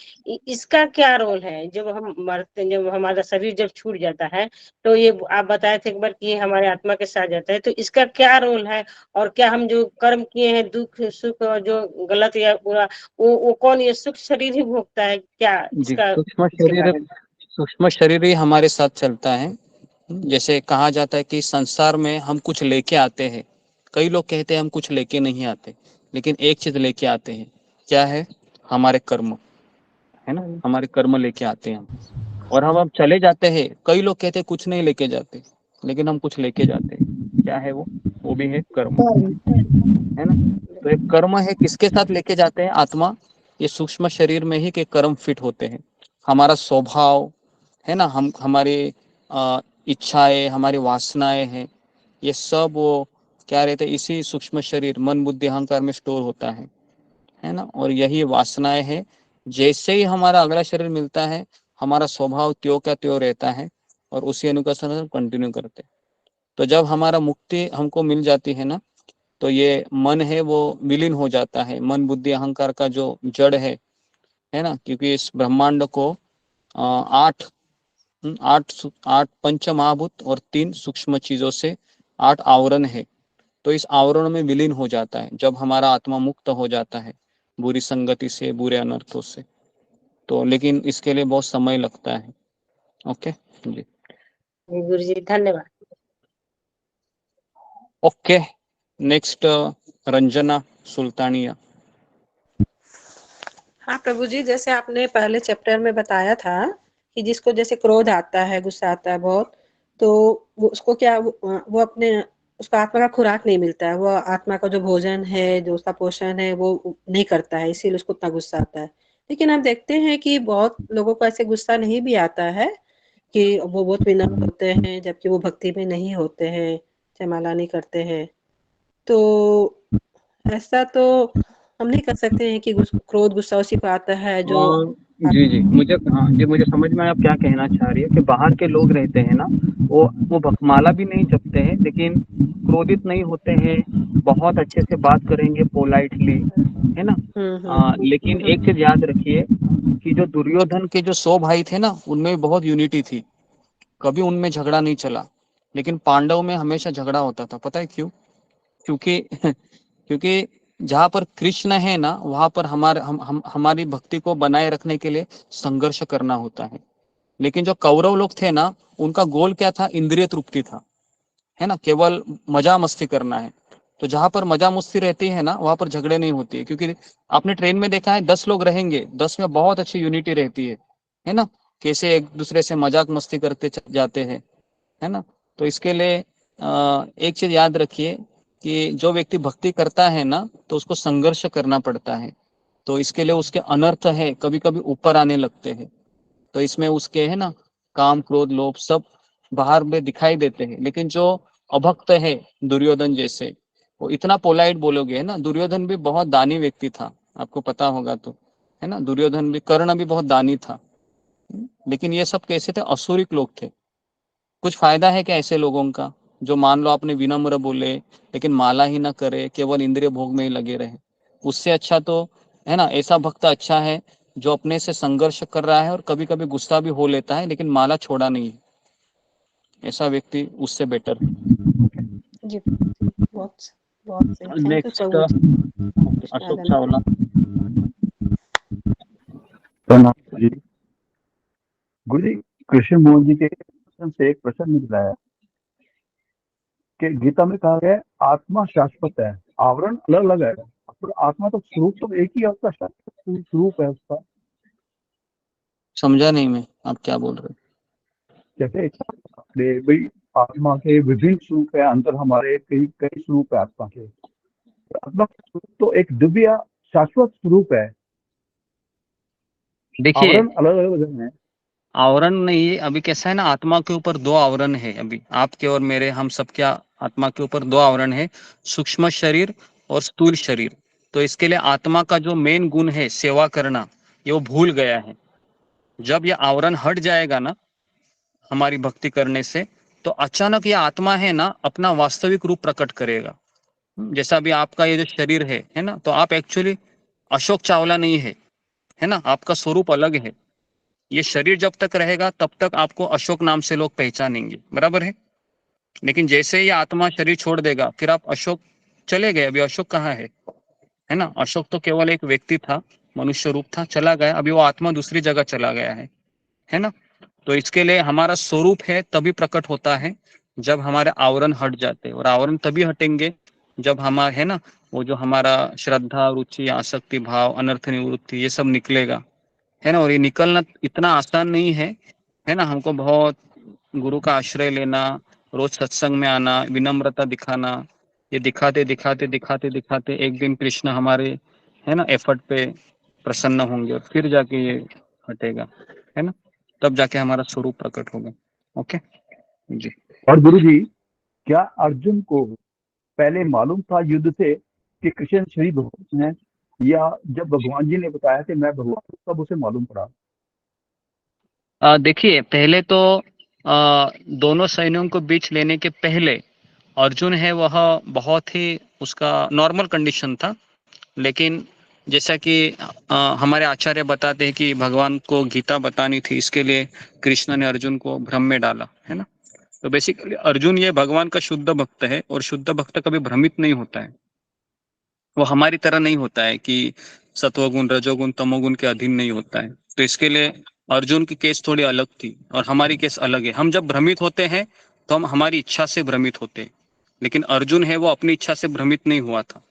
Speaker 10: इसका क्या रोल है? जब हम मरते, जब हमारा शरीर जब छूट जाता है, तो ये आप बताए थे एक बार कि ये हमारे आत्मा के साथ जाता है, तो इसका क्या रोल है? और क्या हम जो कर्म किए हैं, दुख सुख और जो गलत या बुरा, वो कौन, ये सूक्ष्म शरीर ही भोगता है क्या?
Speaker 14: जी,
Speaker 10: इसका इसके बारे में।
Speaker 14: सूक्ष्म शरीर ही हमारे साथ चलता है। जैसे कहा जाता है कि संसार में हम कुछ लेके आते हैं, कई लोग कहते हैं हम कुछ लेके नहीं आते, लेकिन एक चीज लेके आते हैं, क्या है? हमारे कर्म, है ना, हमारे कर्म लेके आते हैं हम। और हम अब चले जाते हैं, कई लोग कहते हैं कुछ नहीं लेके जाते, लेकिन हम कुछ लेके जाते हैं। क्या है वो भी है कर्म, है ना। तो एक कर्म है, किसके साथ लेके जाते हैं? आत्मा, ये सूक्ष्म शरीर में ही के कर्म फिट होते हैं। हमारा स्वभाव, है ना, हम हमारी इच्छाएं, हमारी वासनाएं हैं, ये सब वो क्या रहते हैं, इसी सूक्ष्म शरीर मन बुद्धि अहंकार में स्टोर होता है ना। और यही वासनाएं है। जैसे ही हमारा अगला शरीर मिलता है, हमारा स्वभाव त्यों का त्यों रहता है और उसी अनुसार हम कंटिन्यू करते हैं। तो जब हमारा मुक्ति हमको मिल जाती है ना, तो ये मन है वो विलीन हो जाता है, मन बुद्धि अहंकार का जो जड़ है ना, क्योंकि इस ब्रह्मांड को आठ आठ आठ पंच महाभूत और 3 सूक्ष्म चीजों से 8 आवरण है। तो इस आवरण में विलीन हो जाता है जब हमारा आत्मा मुक्त हो जाता है बुरी संगति से, बुरे अनर्थों से। तो लेकिन इसके लिए बहुत समय लगता है। ओके जी,
Speaker 10: गुरु जी धन्यवाद।
Speaker 14: ओके। नेक्स्ट रंजना सुल्तानिया।
Speaker 17: हाँ प्रभु जी, जैसे आपने पहले चैप्टर में बताया था कि जिसको जैसे क्रोध आता है, गुस्सा आता है बहुत, तो वो उसको क्या वो अपने उसको आत्मा का खुराक नहीं मिलता है, वो आत्मा का जो भोजन है, जो उसका पोषण है वो नहीं करता है, इसीलिए उसको इतना गुस्सा आता है। लेकिन हम देखते हैं कि बहुत लोगों को ऐसे गुस्सा नहीं भी आता है कि वो बहुत विनम्र होते हैं, जबकि वो भक्ति में नहीं होते हैं, जयमाला नहीं करते हैं। तो ऐसा तो हम नहीं कर सकते हैं कि क्रोध गुस्सा उसी को आता है जो
Speaker 14: जी जी, मुझे समझ में आया आप क्या कहना चाह रही है कि बाहर के लोग रहते हैं ना, वो माला भी नहीं जपते हैं लेकिन क्रोधित नहीं होते हैं, बहुत अच्छे से बात करेंगे पोलाइटली, है ना। लेकिन एक चीज याद रखिए कि जो दुर्योधन के जो 100 भाई थे ना, उनमें बहुत यूनिटी थी, कभी उनमें झगड़ा नहीं चला। लेकिन पांडव में हमेशा झगड़ा होता था, पता है क्यों? क्योंकि क्योंकि जहाँ पर कृष्ण है ना, वहां पर हमारी भक्ति को बनाए रखने के लिए संघर्ष करना होता है। लेकिन जो कौरव लोग थे ना, उनका गोल क्या था? इंद्रिय तृप्ति था, है ना, केवल मजा मस्ती करना है। तो जहां पर मजा मस्ती रहती है ना, वहां पर झगड़े नहीं होती है। क्योंकि आपने ट्रेन में देखा है 10 लोग रहेंगे, 10 में बहुत अच्छी यूनिटी रहती है ना, कैसे एक दूसरे से मजाक मस्ती करते जाते हैं, है ना। तो इसके लिए एक चीज याद रखिए कि जो व्यक्ति भक्ति करता है ना, तो उसको संघर्ष करना पड़ता है। तो इसके लिए उसके अनर्थ है कभी कभी ऊपर आने लगते हैं। तो इसमें उसके है ना काम क्रोध लोभ सब बाहर में दिखाई देते हैं। लेकिन जो अभक्त है दुर्योधन जैसे, वो इतना पोलाइट बोलोगे, है ना। दुर्योधन भी बहुत दानी व्यक्ति था, आपको पता होगा तो, है ना। दुर्योधन भी, कर्ण भी बहुत दानी था। लेकिन ये सब कैसे थे? असुरिक लोग थे। कुछ फायदा है क्या ऐसे लोगों का, जो मान लो आपने विनम्र बोले लेकिन माला ही ना करे, केवल इंद्रिय भोग में ही लगे रहे? उससे अच्छा तो, है ना, ऐसा भक्त अच्छा है जो अपने से संघर्ष कर रहा है और कभी कभी गुस्सा भी हो लेता है लेकिन माला छोड़ा नहीं है। ऐसा व्यक्ति उससे बेटर है।
Speaker 17: जी बहुत बहुत सही, थैंक यू
Speaker 14: नेक्स्ट
Speaker 17: प्रभु जी।
Speaker 14: अशोक चावला।
Speaker 4: प्रणाम जी। गुरु जी, कृष्ण मोहन जी के प्रश्न से एक प्रश्न निकला है कि गीता में कहा गया है आत्मा शाश्वत है, आवरण अलग अलग है, पर आत्मा तो स्वरूप तो एक ही है, उसका शाश्वत स्वरूप है उसका।
Speaker 14: समझा नहीं मैं, आप क्या बोल रहे हो?
Speaker 4: जैसे भाई आत्मा के विभिन्न स्वरूप है, अंदर हमारे कई कई स्वरूप है आत्मा के। आत्मा का स्वरूप तो एक दिव्य शाश्वत स्वरूप है,
Speaker 14: देखिए,
Speaker 4: आवरण अलग अलग है।
Speaker 14: आवरण नहीं है। अभी कैसा है ना, आत्मा के ऊपर 2 आवरण है। अभी आपके और मेरे, हम सब क्या, आत्मा के ऊपर 2 आवरण है, सूक्ष्म शरीर और स्थूल शरीर। तो इसके लिए आत्मा का जो मेन गुण है सेवा करना, ये वो भूल गया है। जब ये आवरण हट जाएगा ना हमारी भक्ति करने से, तो अचानक ये आत्मा है ना अपना वास्तविक रूप प्रकट करेगा। जैसा अभी आपका ये जो शरीर है ना, तो आप एक्चुअली अशोक चावला नहीं है ना, आपका स्वरूप अलग है। ये शरीर जब तक रहेगा तब तक आपको अशोक नाम से लोग पहचानेंगे, बराबर है। लेकिन जैसे ही आत्मा शरीर छोड़ देगा, फिर आप अशोक चले गए। अभी अशोक कहाँ है ना। अशोक तो केवल एक व्यक्ति था, मनुष्य रूप था, चला गया। अभी वो आत्मा दूसरी जगह चला गया है ना। तो इसके लिए हमारा स्वरूप है तभी प्रकट होता है जब हमारे आवरण हट जाते हैं। और आवरण तभी हटेंगे जब हमारा, है ना, वो जो हमारा श्रद्धा, रुचि, आसक्ति भाव, अनर्थ निवृत्ति, ये सब निकलेगा, है ना। और ये निकलना इतना आसान नहीं है ना। हमको बहुत गुरु का आश्रय लेना, रोज सत्संग में आना, विनम्रता दिखाना, ये दिखाते दिखाते दिखाते दिखाते एक दिन कृष्ण हमारे, है ना, एफर्ट पे प्रसन्न होंगे और फिर जाके ये हटेगा, है ना। तब जाके हमारा स्वरूप प्रकट होगा। ओके जी।
Speaker 4: और गुरु जी, क्या अर्जुन को पहले मालूम था युद्ध से कि कृष्ण श्री भगवान है, या जब भगवान जी ने बताया कि मैं भगवान हूं तब उसे मालूम पड़ा?
Speaker 14: देखिए, पहले तो दोनों सैन्यों को बीच लेने के पहले अर्जुन है वह बहुत ही, उसका नॉर्मल कंडीशन था। लेकिन जैसा कि हमारे आचार्य बताते हैं कि भगवान को गीता बतानी थी, इसके लिए कृष्ण ने अर्जुन को भ्रम में डाला, है ना। तो बेसिकली अर्जुन ये भगवान का शुद्ध भक्त है, और शुद्ध भक्त कभी भ्रमित नहीं होता है। वो हमारी तरह नहीं होता है कि सत्वगुण, रजोगुण, तमोगुण के अधीन नहीं होता है। तो इसके लिए अर्जुन की केस थोड़ी अलग थी और हमारी केस अलग है। हम जब भ्रमित होते हैं तो हम हमारी इच्छा से भ्रमित होते हैं, लेकिन अर्जुन है वो अपनी इच्छा से भ्रमित नहीं हुआ था।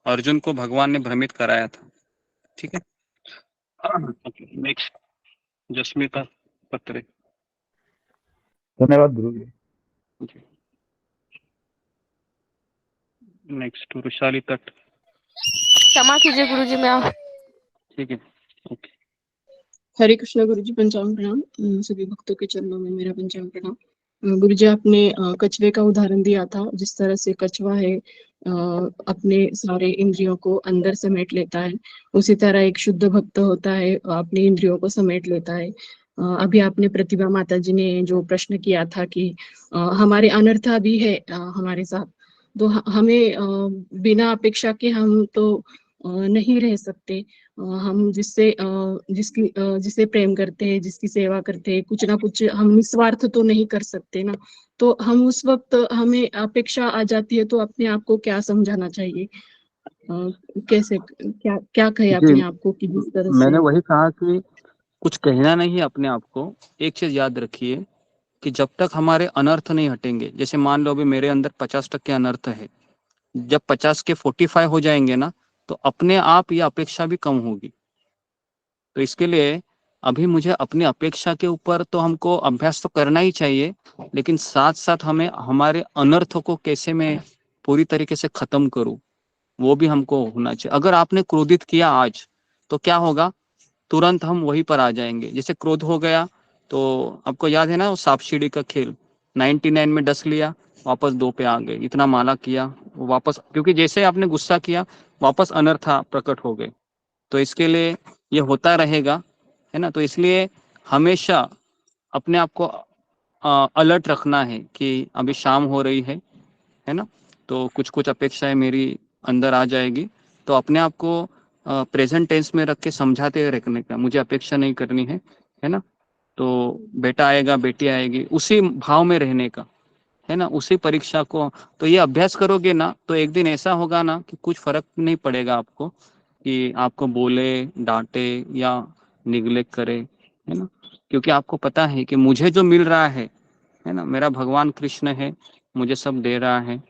Speaker 14: अर्जुन को भगवान ने भ्रमित कराया था। ठीक है, नेक्स्ट जस्मिता पत्रे।
Speaker 4: धन्यवाद गुरु जी।
Speaker 14: नेक्स्ट वृषाली तट।
Speaker 7: क्षमा कीजिए गुरुजी, मैं
Speaker 14: ठीक है, ओके।
Speaker 18: हरे कृष्णा गुरुजी, पंचांग प्रणाम। सभी भक्तों के चरणों में मेरा पंचांग प्रणाम। गुरुजी, आपने कछुए का उदाहरण दिया था, जिस तरह से कछुआ है अपने सारे इंद्रियों को अंदर समेट लेता है, उसी तरह एक शुद्ध भक्त होता है, अपने इंद्रियों को समेट लेता है। अभी आपने प्रतिभा माता जी ने जो प्रश्न किया था कि हमारे अनर्था भी है हमारे साथ, तो हमें बिना अपेक्षा के हम तो नहीं रह सकते। हम जिससे प्रेम करते हैं, जिसकी सेवा करते हैं, कुछ ना कुछ हम निस्वार्थ तो नहीं कर सकते ना। तो हम उस वक्त हमें अपेक्षा आ जाती है, तो अपने आप को क्या समझाना चाहिए? कैसे क्या क्या कहे अपने आप को कि जिस तरह
Speaker 14: मैंने
Speaker 18: से
Speaker 14: वही कहा कि कुछ कहना नहीं है अपने आप को। एक चीज याद रखिए कि जब तक हमारे अनर्थ नहीं हटेंगे, जैसे मान लो अभी मेरे अंदर 50% अनर्थ है, जब 50 के 45 हो जाएंगे ना, तो अपने आप ये अपेक्षा भी कम होगी। तो इसके लिए अभी मुझे अपनी अपेक्षा के ऊपर तो हमको अभ्यास तो करना ही चाहिए, लेकिन साथ साथ हमें हमारे अनर्थ को कैसे मैं पूरी तरीके से खत्म करूं, वो भी हमको होना चाहिए। अगर आपने क्रोधित किया आज, तो क्या होगा, तुरंत हम वहीं पर आ जाएंगे। जैसे क्रोध हो गया, तो आपको याद है ना वो सांप सीढ़ी का खेल, 99 में डस लिया, वापस 2 पे आ गए, इतना माला किया वो वापस, क्योंकि जैसे आपने गुस्सा किया वापस अनर्था प्रकट हो गए। तो इसके लिए ये होता रहेगा, है ना। तो इसलिए हमेशा अपने आप को अलर्ट रखना है कि अभी शाम हो रही है ना, तो कुछ कुछ अपेक्षाएं मेरी अंदर आ जाएगी, तो अपने आप को प्रेजेंट टेंस में रख के समझाते हुए रखने का, मुझे अपेक्षा नहीं करनी है ना। तो बेटा आएगा, बेटी आएगी, उसी भाव में रहने का, है ना, उसी परीक्षा को। तो ये अभ्यास करोगे ना, तो एक दिन ऐसा होगा ना कि कुछ फर्क नहीं पड़ेगा आपको कि आपको बोले, डांटे या निग्लेक्ट करे, है ना। क्योंकि आपको पता है कि मुझे जो मिल रहा है ना, मेरा भगवान कृष्ण है, मुझे सब दे रहा है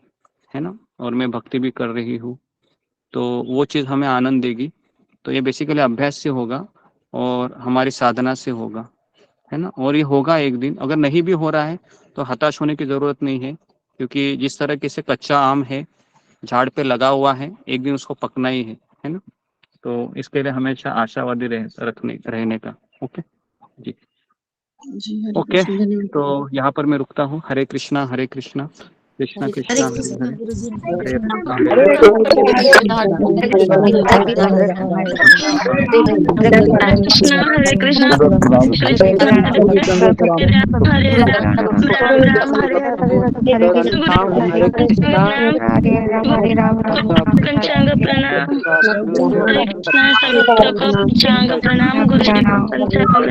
Speaker 14: ना, और मैं भक्ति भी कर रही हूँ, तो वो चीज़ हमें आनंद देगी। तो ये बेसिकली अभ्यास से होगा और हमारी साधना से होगा, है ना। और ये होगा एक दिन। अगर नहीं भी हो रहा है तो हताश होने की जरूरत नहीं है, क्योंकि जिस तरह से कच्चा आम है, झाड़ पे लगा हुआ है, एक दिन उसको पकना ही है ना। तो इसके लिए हमेशा आशावादी रहने का। ओके जी,
Speaker 18: जी। हरे
Speaker 14: ओके।
Speaker 18: कृष्ण, धन्यवाद।
Speaker 14: तो यहाँ पर मैं रुकता हूँ। हरे कृष्णा कृष्णा
Speaker 3: हरे
Speaker 14: कृष्णा
Speaker 3: कृष्ण।
Speaker 14: हरे हरे,
Speaker 12: गुरुजी,
Speaker 14: हरे राम
Speaker 12: हरे
Speaker 14: हरे
Speaker 12: कृष्ण,
Speaker 14: राम,
Speaker 12: हरे कृष्ण, हरे कृष्ण, हरे
Speaker 15: हरे
Speaker 12: कृष्ण,
Speaker 15: राम,
Speaker 12: हरे
Speaker 15: हरे
Speaker 12: कृष्ण,
Speaker 15: राम,
Speaker 8: हरे कृष्णा हरे कृष्णा कृष्ण हरे राम राम हरे
Speaker 15: हरे कृष्णा हरे कृष्णा
Speaker 8: हरे राम पंचांग प्रणाम हरे कृष्णा सभी भक्तों को पंचांग प्रणाम गुरु जी को पंचांग प्रणाम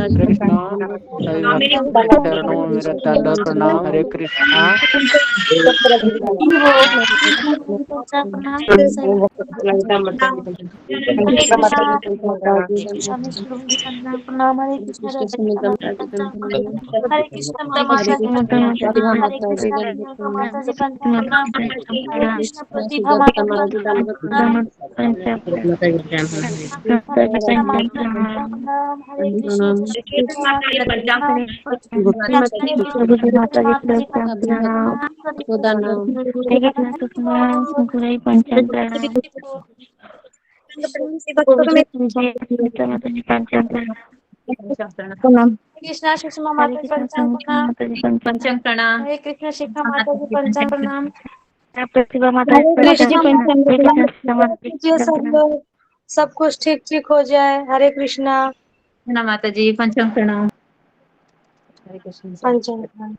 Speaker 14: हरे कृष्ण। सभी भक्तों के चरणों में मेरा दंडवत प्रणाम। हरे कृष्णा।
Speaker 8: पंचांग प्रणाम हरे कृष्णा स्वामी स्वरूप जी पंचांग प्रणाम हरे कृष्णा रक्षा पंचांग प्रणाम हरे कृष्ण माता जी पंचांग प्रणाम हरे कृष्णा प्रियंका माता जी पंचांग प्रणाम हरे कृष्ण प्रतिभा माता जी पंचांग प्रणाम हरे कृष्ण माता जी पंचांग प्रणाम हरे कृष्ण जसवीता माता जी पंचांग लक्ष्मी माता जी पंचांग प्रणाम हरे कृष्ण सुषमा गुरु पंचांग प्रणाम माता जी पंचांग प्रणाम कृष्णा सुषमा माता जी पंचांग प्रणाम
Speaker 16: पंचांग प्रणाम।
Speaker 8: हरे कृष्ण शिखा माता जी पंचांग प्रणाम प्रतिभा माता जी पंचांग कीजिए सब लोग, सब कुछ ठीक ठीक हो जाए। हरे कृष्णा
Speaker 16: माता जी पंचांग प्रणाम।
Speaker 8: पंचांग प्रणाम।